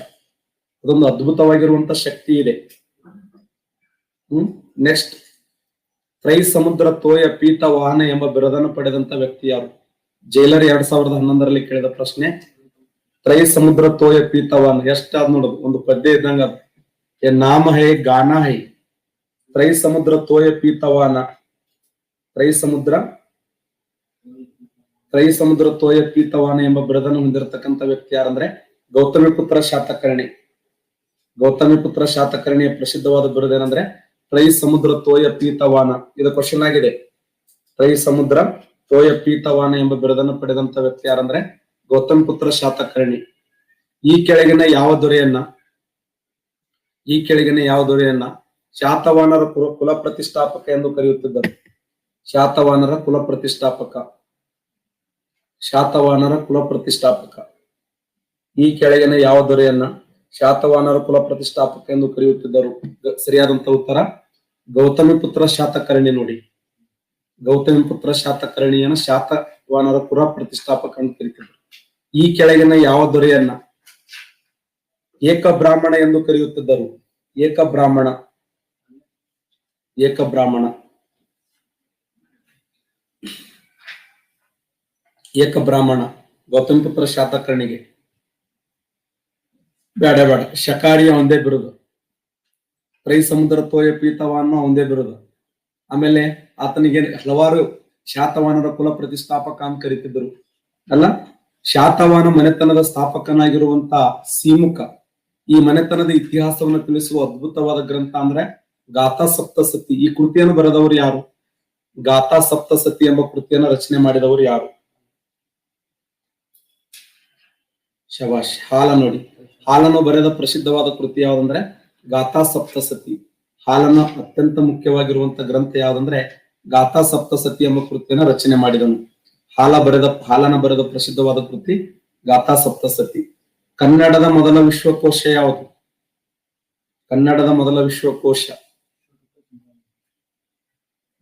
ಅದೊಂದು ಅದ್ಭುತವಾಗಿರುವಂತ ಶಕ್ತಿ ಇದೆ. ನೆಕ್ಸ್ಟ್, ತ್ರೈ ಸಮುದ್ರ ತೋಯ ಪೀತ ವಾಹನ ಎಂಬ ಬಿರುದನ್ನು ಪಡೆದಂತ ವ್ಯಕ್ತಿ ಯಾರು? ಜೈಲರ್ 2011ರಲ್ಲಿ ಕೇಳಿದ ಪ್ರಶ್ನೆ. ತ್ರೈ ಸಮುದ್ರ ತೋಯ ಪೀತ ವಾಹನ ಎಷ್ಟಾದ್ ನೋಡೋದು, ಒಂದು ಪದ್ಯ ಇದ್ದಂಗ. ಏ ನಾಮ ಹೈ ಗಾನ ಹೈ. ತ್ರೈ ಸಮುದ್ರ ತೋಯ ಪೀತವಾನ. ತ್ರೈ ಸಮುದ್ರ ತ್ರೈ ಸಮುದ್ರ ತೋಯ ಪೀತವಾನ ಎಂಬ ಬಿರುದನ್ನು ಹೊಂದಿರತಕ್ಕಂಥ ವ್ಯಕ್ತಿ ಯಾರಂದ್ರೆ ಗೌತಮಿಪುತ್ರ ಶಾತಕರ್ಣಿ. ಗೌತಮಿಪುತ್ರ ಶಾತಕರ್ಣಿಯ ಪ್ರಸಿದ್ಧವಾದ ಬಿರುದು ಏನಂದ್ರೆ ತ್ರೈ ಸಮುದ್ರ ತೋಯ ಪೀತವಾನ. ಇದು ಕ್ವಶನ್ ಆಗಿದೆ. ತ್ರೈ ಸಮುದ್ರ ತೋಯ ಪೀತವಾನ ಎಂಬ ಬಿರುದನ್ನು ಪಡೆದಂತ ವ್ಯಕ್ತಿ ಯಾರಂದ್ರೆ ಗೌತಮಿಪುತ್ರ ಶಾತಕರ್ಣಿ. ಈ ಕೆಳಗಿನ ಯಾವ ದೊರೆಯನ್ನ ಶಾತವಾಹನರ ಕುಲ ಪ್ರತಿಷ್ಠಾಪಕ ಎಂದು ಕರೆಯುತ್ತಿದ್ದರು? ಶಾತವಾಹನರ ಕುಲ ಪ್ರತಿಷ್ಠಾಪಕ. ಈ ಕೆಳಗಿನ ಯಾವ ದೊರೆಯನ್ನ ಶಾತವಾಹನರ ಕುಲ ಪ್ರತಿಷ್ಠಾಪಕ ಎಂದು ಕರೆಯುತ್ತಿದ್ದರು? ಸರಿಯಾದಂತ ಉತ್ತರ ಗೌತಮಿಪುತ್ರ ಶಾತಕರ್ಣಿ. ನೋಡಿ, ಗೌತಮಿಪುತ್ರ ಶಾತಕರ್ಣಿಯನ್ನ ಶಾತವಾಹನರ ಕುಲ ಪ್ರತಿಷ್ಠಾಪಕ ಎಂದು ಕರೀತಿದ್ರು. ಈ ಕೆಳಗಿನ ಯಾವ ದೊರೆಯನ್ನ ಏಕ ಬ್ರಾಹ್ಮಣ ಎಂದು ಕರೆಯುತ್ತಿದ್ದರು? ಏಕ ಬ್ರಾಹ್ಮಣ ಗೌತಮಿಪುತ್ರ ಶಾತಕರ್ಣಿಗೆ. ಬೇಡ ಶಕಾರಿಯ ಒಂದೇ ಬಿರುದು. ತ್ರೈ ಸಮುದ್ರ ತೋಯ ಪೀತವಾನ ಒಂದೇ ಬಿರುದು. ಆಮೇಲೆ ಆತನಿಗೆ ಹಲವಾರು ಶಾತವಾಹನರ ಕುಲ ಪ್ರತಿಷ್ಠಾಪಕ ಅಂತ ಕರೀತಿದ್ರು ಅಲ್ಲ. ಶಾತವಾಹನ ಮನೆತನದ ಸ್ಥಾಪಕನಾಗಿರುವಂತ ಸಿಮುಖ ಈ ಮನೆತನದ ಇತಿಹಾಸವನ್ನು ತಿಳಿಸುವ ಅದ್ಭುತವಾದ ಗ್ರಂಥ ಅಂದ್ರೆ ಗಾಥಾ ಸಪ್ತಸತಿ. ಈ ಕೃತಿಯನ್ನು ಬರೆದವರು ಯಾರು? ಗಾಥಾ ಸಪ್ತಸತಿ ಎಂಬ ಕೃತಿಯನ್ನು ರಚನೆ ಮಾಡಿದವರು ಯಾರು? ಶಬಾಷ್. ನೋಡಿ, ಹಾಲನ್ನು ಬರೆದ ಪ್ರಸಿದ್ಧವಾದ ಕೃತಿ ಯಾವ್ದಂದ್ರೆ ಗಾಥಾ ಸಪ್ತಸತಿ. ಹಾಲನ್ನು ಅತ್ಯಂತ ಮುಖ್ಯವಾಗಿರುವಂತ ಗ್ರಂಥ ಯಾವ್ದಂದ್ರೆ ಗಾಥಾ ಸಪ್ತಸತಿ ಎಂಬ ಕೃತಿಯನ್ನು ರಚನೆ ಮಾಡಿದನು. ಹಾಲನ ಬರೆದ ಪ್ರಸಿದ್ಧವಾದ ಕೃತಿ ಗಾಥಾ ಸಪ್ತಸತಿ. ಕನ್ನಡದ ಮೊದಲ ವಿಶ್ವಕೋಶ ಯಾವುದು? ಕನ್ನಡದ ಮೊದಲ ವಿಶ್ವಕೋಶ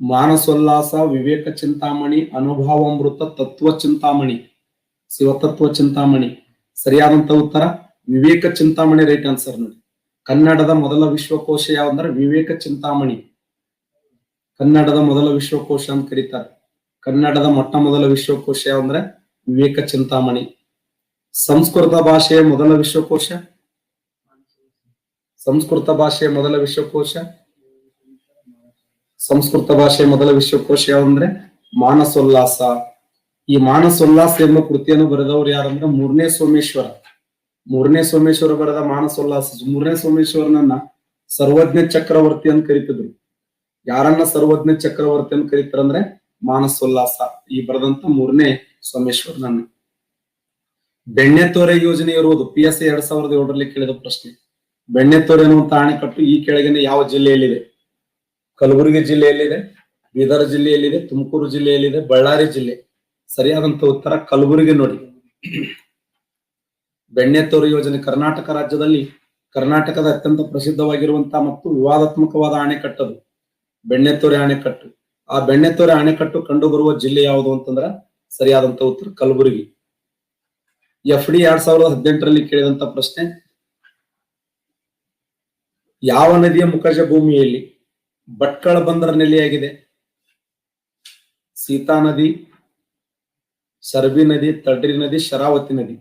ಮಾನಸೋಲ್ಲಾಸ, ವಿವೇಕ ಚಿಂತಾಮಣಿ, ಅನುಭವಾಮೃತ, ತತ್ವ ಚಿಂತಾಮಣಿ, ಶಿವತತ್ವ ಚಿಂತಾಮಣಿ. ಸರಿಯಾದಂತ ಉತ್ತರ ವಿವೇಕ ಚಿಂತಾಮಣಿ. Right answer. ನೋಡಿ, ಕನ್ನಡದ ಮೊದಲ ವಿಶ್ವಕೋಶ ಯಾವಂದ್ರೆ ವಿವೇಕ ಚಿಂತಾಮಣಿ. ಕನ್ನಡದ ಮೊದಲ ವಿಶ್ವಕೋಶ ಅಂತ ಕರೀತಾರೆ. ಕನ್ನಡದ ಮೊಟ್ಟ ಮೊದಲ ವಿಶ್ವಕೋಶ ಯಾವಂದ್ರೆ ವಿವೇಕ ಚಿಂತಾಮಣಿ. ಸಂಸ್ಕೃತ ಭಾಷೆಯ ಮೊದಲ ವಿಶ್ವಕೋಶ ಯಾವಂದ್ರೆ ಮಾನಸೋಲ್ಲಾಸ. ಈ ಮಾನಸೋಲ್ಲಾಸ ಎಂಬ ಕೃತಿಯನ್ನು ಬರೆದವರು ಯಾರಂದ್ರೆ ಮೂರನೇ ಸೋಮೇಶ್ವರ ಬರೆದ ಮಾನಸೋಲ್ಲಾಸ. ಮೂರನೇ ಸೋಮೇಶ್ವರನನ್ನ ಸರ್ವಜ್ಞ ಚಕ್ರವರ್ತಿ ಅಂತ ಕರೀತಿದ್ರು. ಯಾರನ್ನ ಸರ್ವಜ್ಞ ಚಕ್ರವರ್ತಿ ಅಂತ ಕರೀತಾರಂದ್ರೆ ಮಾನಸೋಲ್ಲಾಸ ಈ ಬರೆದಂತ ಮೂರನೇ ಸೋಮೇಶ್ವರನನ್ನ. ಬೆಣ್ಣೆತೋರೆ ಯೋಜನೆ ಇರುವುದು PSI 2007ರಲ್ಲಿ ಕೇಳಿದ ಪ್ರಶ್ನೆ. ಬೆಣ್ಣೆತೋರೆ ಎನ್ನುವಂತ ಅಣೆಕಟ್ಟು ಈ ಕೆಳಗಿನ ಯಾವ ಜಿಲ್ಲೆಯಲ್ಲಿದೆ? ಕಲಬುರಗಿ ಜಿಲ್ಲೆಯಲ್ಲಿದೆ, ಬೀದರ್ ಜಿಲ್ಲೆಯಲ್ಲಿದೆ, ತುಮಕೂರು ಜಿಲ್ಲೆಯಲ್ಲಿದೆ, ಬಳ್ಳಾರಿ ಜಿಲ್ಲೆ. ಸರಿಯಾದಂತ ಉತ್ತರ ಕಲಬುರಗಿ. ನೋಡಿ, ಬೆಣ್ಣೆತೋರೆ ಯೋಜನೆ ಕರ್ನಾಟಕ ರಾಜ್ಯದಲ್ಲಿ ಕರ್ನಾಟಕದ ಅತ್ಯಂತ ಪ್ರಸಿದ್ಧವಾಗಿರುವಂತಹ ಮತ್ತು ವಿವಾದಾತ್ಮಕವಾದ ಅಣೆಕಟ್ಟದು ಬೆಣ್ಣೆತೋರೆ ಅಣೆಕಟ್ಟು. ಆ ಬೆಣ್ಣೆತೋರೆ ಅಣೆಕಟ್ಟು ಕಂಡು ಬರುವ ಜಿಲ್ಲೆ ಯಾವುದು ಅಂತಂದ್ರ ಸರಿಯಾದಂತ ಉತ್ತರ ಕಲಬುರಗಿ. FD 2018ರಲ್ಲಿ ಕೇಳಿದಂತ ಪ್ರಶ್ನೆ, ಯಾವ ನದಿಯ ಮುಖಜ ಭೂಮಿಯಲ್ಲಿ ಭಟ್ಕಳ ಬಂದರ ನೆಲೆಯಾಗಿದೆ? ಸೀತಾ ನದಿ, ಶರಬಿ ನದಿ, ತಡ್ರಿ ನದಿ, ಶರಾವತಿ ನದಿ.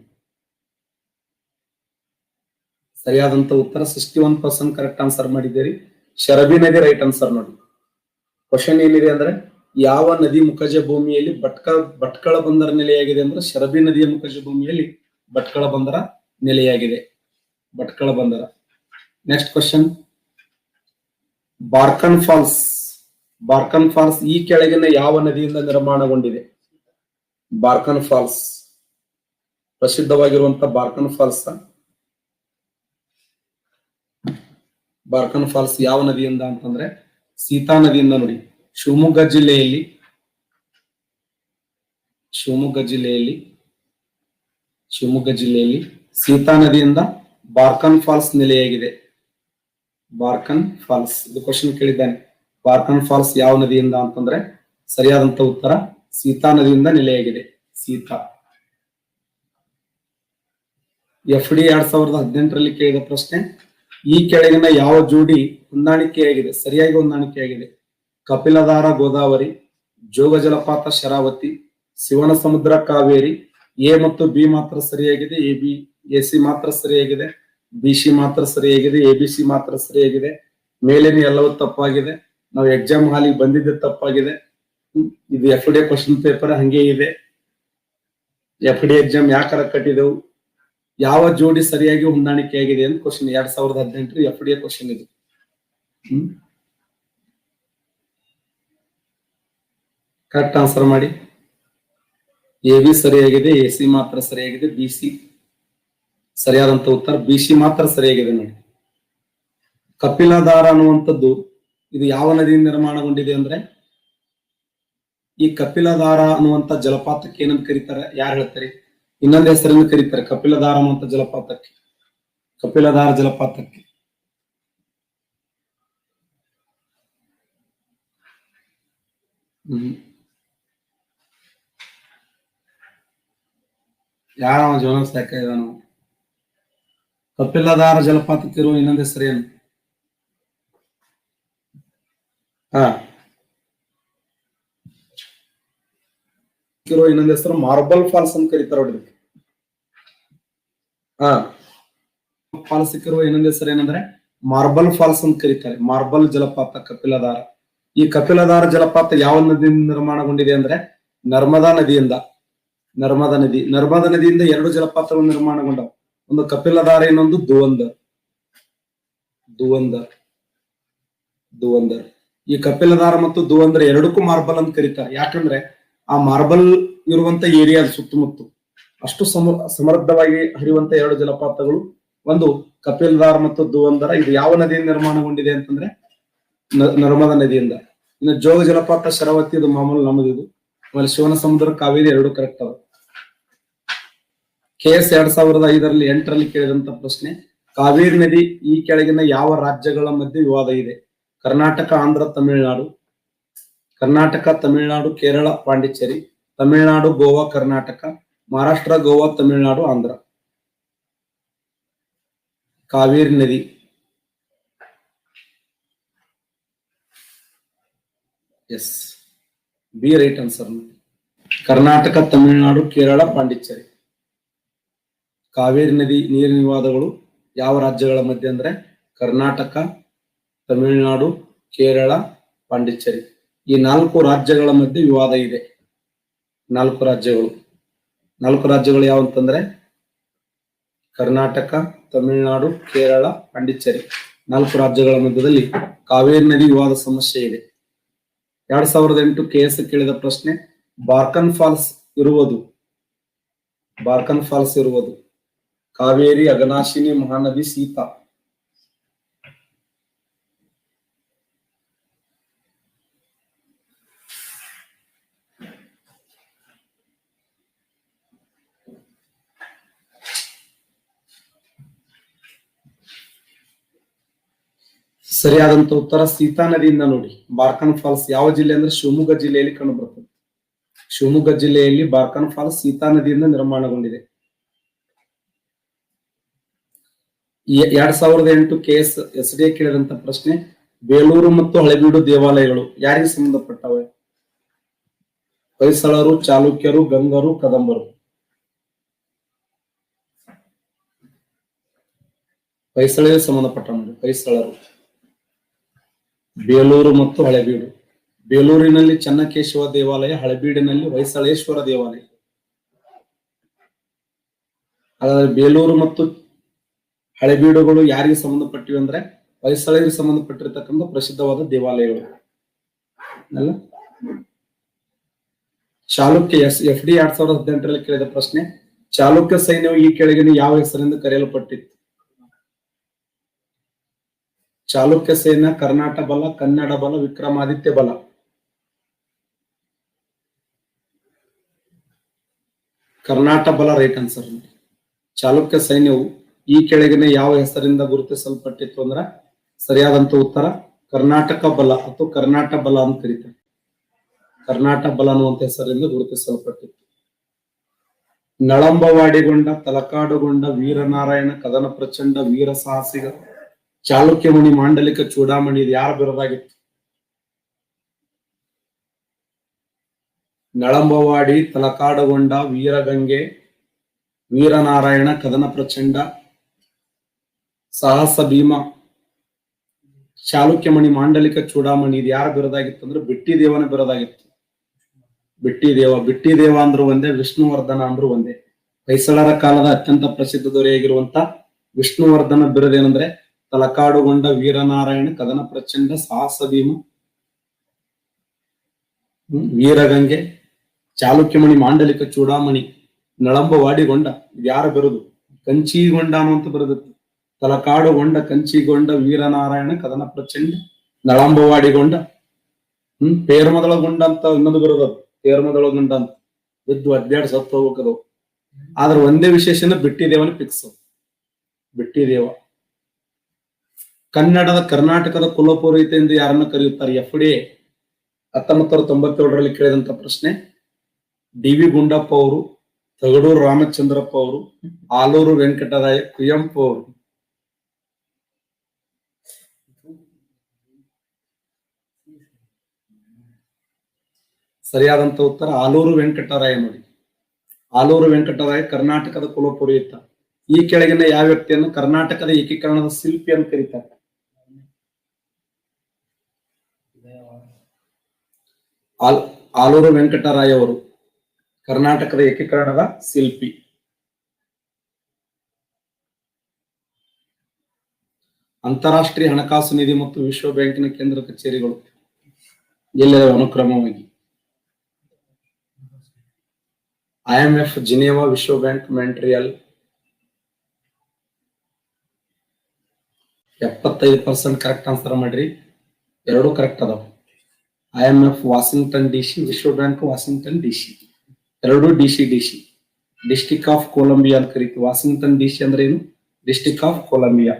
ಸರಿಯಾದಂತ ಉತ್ತರ 61% ಕರೆಕ್ಟ್ ಆನ್ಸರ್ ಮಾಡಿದ್ದೀರಿ. ಶರಬಿ ನದಿ ರೈಟ್ ಆನ್ಸರ್. ನೋಡಿ, ಕ್ವಶನ್ ಏನಿದೆ ಅಂದ್ರೆ ಯಾವ ನದಿ ಮುಖಜ ಭೂಮಿಯಲ್ಲಿ ಭಟ್ಕಳ ಬಂದರ ನೆಲೆಯಾಗಿದೆ ಅಂದ್ರೆ ಶರಬಿ ನದಿಯ ಮುಖಜ ಭೂಮಿಯಲ್ಲಿ ಭಟ್ಕಳ ಬಂದರ ನೆಲೆಯಾಗಿದೆ. ಭಟ್ಕಳ ಬಂದರ. ನೆಕ್ಸ್ಟ್ ಕ್ವಶನ್, ಬಾರ್ಕನ್ ಫಾಲ್ಸ್ ಈ ಕೆಳಗಿನ ಯಾವ ನದಿಯಿಂದ ನಿರ್ಮಾಣಗೊಂಡಿದೆ? ಬಾರ್ಕನ್ ಫಾಲ್ಸ್ ಪ್ರಸಿದ್ಧವಾಗಿರುವಂತಹ ಬಾರ್ಕನ್ ಫಾಲ್ಸ್ ಯಾವ ನದಿಯಿಂದ ಅಂತಂದ್ರೆ ಸೀತಾ ನದಿಯಿಂದ. ನೋಡಿ, ಶಿವಮೊಗ್ಗ ಜಿಲ್ಲೆಯಲ್ಲಿ ಸೀತಾ ನದಿಯಿಂದ ಬಾರ್ಕನ್ ಫಾಲ್ಸ್ ನೆಲೆಯಾಗಿದೆ. ಬಾರ್ಕನ್ ಫಾಲ್ಸ್ ಇದು ಕ್ವಶನ್ ಕೇಳಿದ್ದಾನೆ. ಬಾರ್ಕನ್ ಫಾಲ್ಸ್ ಯಾವ ನದಿಯಿಂದ ಅಂತಂದ್ರೆ ಸರಿಯಾದಂತ ಉತ್ತರ ಸೀತಾ ನದಿಯಿಂದ ನೆಲೆಯಾಗಿದೆ. ಸೀತಾ. FD 2018ರಲ್ಲಿ ಕೇಳಿದ ಪ್ರಶ್ನೆ, ಈ ಕೆಳಗಿನ ಯಾವ ಜೋಡಿ ಹೊಂದಾಣಿಕೆಯಾಗಿದೆ? ಸರಿಯಾಗಿ ಹೊಂದಾಣಿಕೆಯಾಗಿದೆ. ಕಪಿಲಧಾರ ಗೋದಾವರಿ, ಜೋಗ ಜಲಪಾತ ಶರಾವತಿ, ಶಿವನ ಸಮುದ್ರ ಕಾವೇರಿ. A ಮತ್ತು B ಮಾತ್ರ ಸರಿಯಾಗಿದೆ, AC ಮಾತ್ರ ಸರಿಯಾಗಿದೆ, BC ಮಾತ್ರ ಸರಿಯಾಗಿದೆ, ABC ಮಾತ್ರ ಸರಿಯಾಗಿದೆ. ಮೇಲಿನ ಎಲ್ಲವೂ ತಪ್ಪಾಗಿದೆ. ನಾವು ಎಕ್ಸಾಮ್ ಹಾಲಿಗೆ ಬಂದಿದ್ದೆ ತಪ್ಪಾಗಿದೆ. ಇದು FD ಕ್ವಶನ್ ಪೇಪರ್ ಹಂಗೆ ಇದೆ. FD ಎಕ್ಸಾಮ್ ಯಾಕಾರ ಕಟ್ಟಿದೆವು, ಯಾವ ಜೋಡಿ ಸರಿಯಾಗಿ ಹೊಂದಾಣಿಕೆ ಆಗಿದೆ ಅಂತ ಕ್ವಶನ್ 2018 FD ಕ್ವಶನ್ ಇದು. ಕರೆಕ್ಟ್ ಆನ್ಸರ್ ಮಾಡಿ. AB ಸರಿಯಾಗಿದೆ, AC ಮಾತ್ರ ಸರಿಯಾಗಿದೆ, BC ಸರಿಯಾದಂತ ಉತ್ತರ. BC ಮಾತ್ರ ಸರಿಯಾಗಿದೆ ನೋಡಿ. ಕಪಿಲಧಾರ ಅನ್ನುವಂಥದ್ದು ಇದು ಯಾವ ನದಿಯಿಂದ ನಿರ್ಮಾಣಗೊಂಡಿದೆ ಅಂದ್ರೆ, ಈ ಕಪಿಲಧಾರ ಅನ್ನುವಂತ ಜಲಪಾತಕ್ಕೆ ಏನಂತ ಕರೀತಾರೆ, ಯಾರು ಹೇಳ್ತಾರೆ? ಇನ್ನೊಂದು ಹೆಸರಿಂದ ಕರೀತಾರೆ ಕಪಿಲಧಾರ ಅನ್ನುವಂತ ಜಲಪಾತಕ್ಕೆ, ಕಪಿಲಧಾರ ಜಲಪಾತಕ್ಕೆ. ಯಾರ ಜೀವನ ಸಾಕ ಇದಾನು. ಕಪಿಲಧಾರ ಜಲಪಾತಕ್ಕೆ ಇರುವ ಇನ್ನೊಂದು ಹೆಸರೇನು? ಇನ್ನೊಂದು ಹೆಸರು ಮಾರ್ಬಲ್ ಫಾಲ್ಸ್ ಅಂತ ಕರೀತಾರೆ ನೋಡಿ. ಫಾಲ್ಸ್ ಸಿಕ್ಕಿರುವ ಇನ್ನೊಂದು ಹೆಸರು ಏನಂದ್ರೆ ಮಾರ್ಬಲ್ ಫಾಲ್ಸ್ ಅಂತ ಕರೀತಾರೆ. ಮಾರ್ಬಲ್ ಜಲಪಾತ ಕಪಿಲಧಾರ. ಈ ಕಪಿಲಧಾರ ಜಲಪಾತ ಯಾವ ನದಿಯಿಂದ ನಿರ್ಮಾಣಗೊಂಡಿದೆ ಅಂದ್ರೆ ನರ್ಮದಾ ನದಿಯಿಂದ. ನರ್ಮದಾ ನದಿಯಿಂದ ಎರಡು ಜಲಪಾತಗಳು ನಿರ್ಮಾಣಗೊಂಡವು. ಒಂದು ಕಪಿಲಧಾರ, ಇನ್ನೊಂದು ಧುವಂದರ್. ಈ ಕಪಿಲಧಾರ ಮತ್ತು ಧುವಂದರ್ ಎರಡಕ್ಕೂ ಮಾರ್ಬಲ್ ಅಂತ ಕರೀತಾರೆ. ಯಾಕಂದ್ರೆ ಆ ಮಾರ್ಬಲ್ ಇರುವಂತ ಏರಿಯಾ ಸುತ್ತಮುತ್ತ ಅಷ್ಟು ಸಮೃದ್ಧವಾಗಿ ಹರಿಯುವಂತ ಎರಡು ಜಲಪಾತಗಳು. ಒಂದು ಕಪಿಲಧಾರ ಮತ್ತು ಧುವಂದರ. ಇದು ಯಾವ ನದಿಯಿಂದ ನಿರ್ಮಾಣಗೊಂಡಿದೆ ಅಂತಂದ್ರೆ ನರ್ಮದಾ ನದಿಯಿಂದ. ಇನ್ನು ಜೋಗ ಜಲಪಾತ, ಶರಾವತಿ, ಇದು ಮಾಮೂಲು ನಮ್ಮದಿದು. ಆಮೇಲೆ ಶಿವನ ಸಮುದ್ರ, ಕಾವೇರಿ ಎರಡು ಕರೆಕ್ಟ್ ಅವ. KS 2008 ಕೇಳಿದಂತ ಪ್ರಶ್ನೆ, ಕಾವೇರಿ ನದಿ ಈ ಕೆಳಗಿನ ಯಾವ ರಾಜ್ಯಗಳ ಮಧ್ಯೆ ವಿವಾದ ಇದೆ? ಕರ್ನಾಟಕ, ಆಂಧ್ರ, ತಮಿಳುನಾಡು. ಕರ್ನಾಟಕ, ತಮಿಳುನಾಡು, ಕೇರಳ, ಪಾಂಡಿಚೇರಿ. ತಮಿಳುನಾಡು, ಗೋವಾ, ಕರ್ನಾಟಕ. ಮಹಾರಾಷ್ಟ್ರ, ಗೋವಾ, ತಮಿಳುನಾಡು, ಆಂಧ್ರ. ಕಾವೇರಿ ನದಿ yes, B right answer. Karnataka, Tamil Nadu, Kerala, Pondicherry. Kaveri ನದಿ ನೀರಿನ ವಿವಾದಗಳು ಯಾವ ರಾಜ್ಯಗಳ ಮಧ್ಯೆ ಅಂದ್ರೆ ಕರ್ನಾಟಕ, ತಮಿಳುನಾಡು, ಕೇರಳ, ಪಾಂಡಿಚೇರಿ. ಈ 4 ರಾಜ್ಯಗಳ ಮಧ್ಯೆ ವಿವಾದ ಇದೆ. 4 ರಾಜ್ಯಗಳು ಯಾವಂತಂದ್ರೆ ಕರ್ನಾಟಕ, ತಮಿಳುನಾಡು, ಕೇರಳ, ಪಾಂಡಿಚೇರಿ. 4 ರಾಜ್ಯಗಳ ಮಧ್ಯದಲ್ಲಿ ಕಾವೇರಿ ನದಿ ವಿವಾದ ಸಮಸ್ಯೆ ಇದೆ. 2008 KS ಕೇಳಿದ ಪ್ರಶ್ನೆ, ಬಾರ್ಕನ್ ಫಾಲ್ಸ್ ಇರುವುದು ಕಾವೇರಿ, ಅಘನಾಶಿನಿ, ಮಹಾನದಿ, ಸೀತಾ. ಸರಿಯಾದಂತ ಉತ್ತರ ಸೀತಾ ನದಿಯಿಂದ ನೋಡಿ. ಬಾರ್ಕನ್ ಫಾಲ್ಸ್ ಯಾವ ಜಿಲ್ಲೆ ಅಂದ್ರೆ ಶಿವಮೊಗ್ಗ ಜಿಲ್ಲೆಯಲ್ಲಿ ಕಂಡು ಬರ್ತದೆ. ಶಿವಮೊಗ್ಗ ಜಿಲ್ಲೆಯಲ್ಲಿ ಬಾರ್ಕನ್ ಫಾಲ್ಸ್ ಸೀತಾ ನದಿಯಿಂದ ನಿರ್ಮಾಣಗೊಂಡಿದೆ. 2008 KS SD ಕೇಳಿದಂತ ಪ್ರಶ್ನೆ, ಬೇಲೂರು ಮತ್ತು ಹಳೆಬೀಡು ದೇವಾಲಯಗಳು ಯಾರಿಗೆ ಸಂಬಂಧಪಟ್ಟವೆ? ಹೊಯ್ಸಳರು, ಚಾಲುಕ್ಯರು, ಗಂಗರು, ಕದಂಬರು. ಹೊಯ್ಸಳರಿಗೆ ಸಂಬಂಧಪಟ್ಟ ನೋಡಿ. ಹೊಯ್ಸಳರು. ಬೇಲೂರು ಮತ್ತು ಹಳೆಬೀಡು. ಬೇಲೂರಿನಲ್ಲಿ ಚೆನ್ನಕೇಶವ ದೇವಾಲಯ, ಹಳೆಬೀಡಿನಲ್ಲಿ ಹೊಯ್ಸಳೇಶ್ವರ ದೇವಾಲಯ. ಹಾಗಾದ್ರೆ ಬೇಲೂರು ಮತ್ತು ಹಳೆಬೀಡುಗಳು ಯಾರಿಗೆ ಸಂಬಂಧಪಟ್ಟಿವೆ ಅಂದ್ರೆ ಹೊಯ್ಸಳರಿಗೆ ಸಂಬಂಧಪಟ್ಟಿರ್ತಕ್ಕಂಥ ಪ್ರಸಿದ್ಧವಾದ ದೇವಾಲಯಗಳು ಅಲ್ಲ. ಚಾಲುಕ್ಯ FD 2018 ಕೇಳಿದ ಪ್ರಶ್ನೆ, ಚಾಲುಕ್ಯ ಸೈನ್ಯವು ಈ ಕೆಳಗಿನ ಯಾವ ಹೆಸರಿಂದ ಕರೆಯಲ್ಪಟ್ಟಿತ್ತು? ಚಾಲುಕ್ಯ ಸೈನ್ಯ ಕರ್ನಾಟ ಬಲ, ಕನ್ನಡ ಬಲ, ವಿಕ್ರಮಾದಿತ್ಯ ಬಲ. ಕರ್ನಾಟ ಬಲ ರೈಟ್ ಆನ್ಸರ್. ಚಾಲುಕ್ಯ ಸೈನ್ಯವು ಈ ಕೆಳಗಿನ ಯಾವ ಹೆಸರಿಂದ ಗುರುತಿಸಲ್ಪಟ್ಟಿತ್ತು ಅಂದ್ರ ಸರಿಯಾದಂತ ಉತ್ತರ ಕರ್ನಾಟಕ ಬಲ ಅಥವಾ ಕರ್ನಾಟ ಬಲ ಅಂತ ಕರೀತಾರೆ. ಕರ್ನಾಟ ಬಲ ಅನ್ನುವಂತ ಹೆಸರಿಂದ ಗುರುತಿಸಲ್ಪಟ್ಟಿತ್ತು. ನಳಂಬವಾಡಿಗೊಂಡ, ತಲಕಾಡುಗೊಂಡ, ವೀರನಾರಾಯಣ, ಕದನ ಪ್ರಚಂಡ, ವೀರ ಸಾಹಸಿಗ, ಚಾಲುಕ್ಯ ಮಣಿ, ಮಾಂಡಲಿಕ ಚೂಡಾಮಣಿ, ಇದು ಯಾರ ಬಿರುದಾಗಿತ್ತು? ನಳಂಬವಾಡಿ, ತಲಕಾಡುಗೊಂಡ, ವೀರಗಂಗೆ, ವೀರನಾರಾಯಣ, ಕದನ ಪ್ರಚಂಡ, ಸಾಹಸ ಭೀಮ, ಚಾಲುಕ್ಯ ಮಣಿ, ಮಾಂಡಲಿಕ ಚೂಡಾಮಣಿ, ಇದು ಯಾರ ಬಿರುದಾಗಿತ್ತು ಅಂದ್ರೆ ಬಿಟ್ಟಿ ದೇವನ ಬಿರುದಾಗಿತ್ತು. ಬಿಟ್ಟಿ ದೇವ ಅಂದ್ರು ಒಂದೇ, ವಿಷ್ಣುವರ್ಧನ ಅಂದ್ರು ಒಂದೇ. ಹೊಯ್ಸಳರ ಕಾಲದ ಅತ್ಯಂತ ಪ್ರಸಿದ್ಧ ದೊರೆಯಾಗಿರುವಂತ ವಿಷ್ಣುವರ್ಧನ ಬಿರುದೇನೆಂದ್ರೆ ತಲಕಾಡುಗೊಂಡ ವೀರನಾರಾಯಣ, ಕದನ ಪ್ರಚಂಡ, ಸಾಹಸ ಭೀಮ, ವೀರಗಂಗೆ, ಚಾಲುಕ್ಯಮಣಿ, ಮಾಂಡಲಿಕ ಚೂಡಾಮಣಿ, ನಳಂಬವಾಡಿಗೊಂಡ. ಯಾರ ಬಿರುದು? ಕಂಚಿಗೊಂಡ ಅನ್ನುವಂತ ಬಿರುದಿತ್ತು. ತಲಕಾಡುಗೊಂಡ, ಕಂಚಿಗೊಂಡ, ವೀರನಾರಾಯಣ, ಕದನ ಪ್ರಚಂಡ, ನಳಂಬವಾಡಿಗೊಂಡ. ಪೇರ್ಮದೊಳಗೊಂಡ ಅಂತ ಇನ್ನೊಂದು ಬಿರುದು. ಪೇರ್ಮದೊಳಗೊಂಡ ಅಂತ ಬಿದ್ದು ಅಡ್ಡಾಡ್ ಸತ್ತು ಹೋಗ್ಬೇಕದು. ಆದ್ರೆ ಒಂದೇ ವಿಶೇಷನ ಬಿಟ್ಟಿದೇವನ ಫಿಕ್ಸ್. ಬಿಟ್ಟಿದೇವ ಕರ್ನಾಟಕದ ಕುಲಪುರೋಹಿತ ಎಂದು ಯಾರನ್ನ ಕರೆಯುತ್ತಾರೆ? FDA 1997ರಲ್ಲಿ ಕೇಳಿದಂತ ಪ್ರಶ್ನೆ. ಡಿ.ವಿ. ಗುಂಡಪ್ಪ ಅವರು, ತಗಡೂರು ರಾಮಚಂದ್ರಪ್ಪ ಅವರು, ಆಲೂರು ವೆಂಕಟರಾಯ, ಕುವೆಂಪು ಅವರು. ಸರಿಯಾದಂತ ಉತ್ತರ ಆಲೂರು ವೆಂಕಟರಾಯ. ನೋಡಿ, ಆಲೂರು ವೆಂಕಟರಾಯ ಕರ್ನಾಟಕದ ಕುಲಪುರೋಹಿತ. ಈ ಕೆಳಗಿನ ಯಾವ ವ್ಯಕ್ತಿಯನ್ನು ಕರ್ನಾಟಕದ ಏಕೀಕರಣದ ಶಿಲ್ಪಿ ಅಂತ ಕರೀತಾರೆ? ಆಲೂರು ವೆಂಕಟರಾಯ ಅವರು ಕರ್ನಾಟಕದ ಏಕೀಕರಣದ ಶಿಲ್ಪಿ. ಅಂತಾರಾಷ್ಟ್ರೀಯ ಹಣಕಾಸು ನಿಧಿ ಮತ್ತು ವಿಶ್ವ ಬ್ಯಾಂಕಿನ ಕೇಂದ್ರ ಕಚೇರಿಗಳು ಎಲ್ಲಿವೆ ಅನುಕ್ರಮವಾಗಿ? IMF ಜಿನೇವಾ, ವಿಶ್ವ ಬ್ಯಾಂಕ್ ಮಾಂಟ್ರಿಯಲ್. 75% ಕರೆಕ್ಟ್ ಆನ್ಸರ್ ಮಾಡ್ರಿ. ಎರಡು ಕರೆಕ್ಟ್ ಅದಾವ. IMF ವಾಷಿಂಗ್ಟನ್ DC, ವಿಶ್ವ ಬ್ಯಾಂಕ್ ವಾಷಿಂಗ್ಟನ್ DC. ಎರಡು DC. ಡಿಸ್ಟ್ರಿಕ್ಟ್ ಆಫ್ ಕೊಲಂಬಿಯಾ ಅಂತ ಕರೀತೀವಿ. ವಾಷಿಂಗ್ಟನ್ DC ಅಂದ್ರೆ ಏನು? District of Colombia.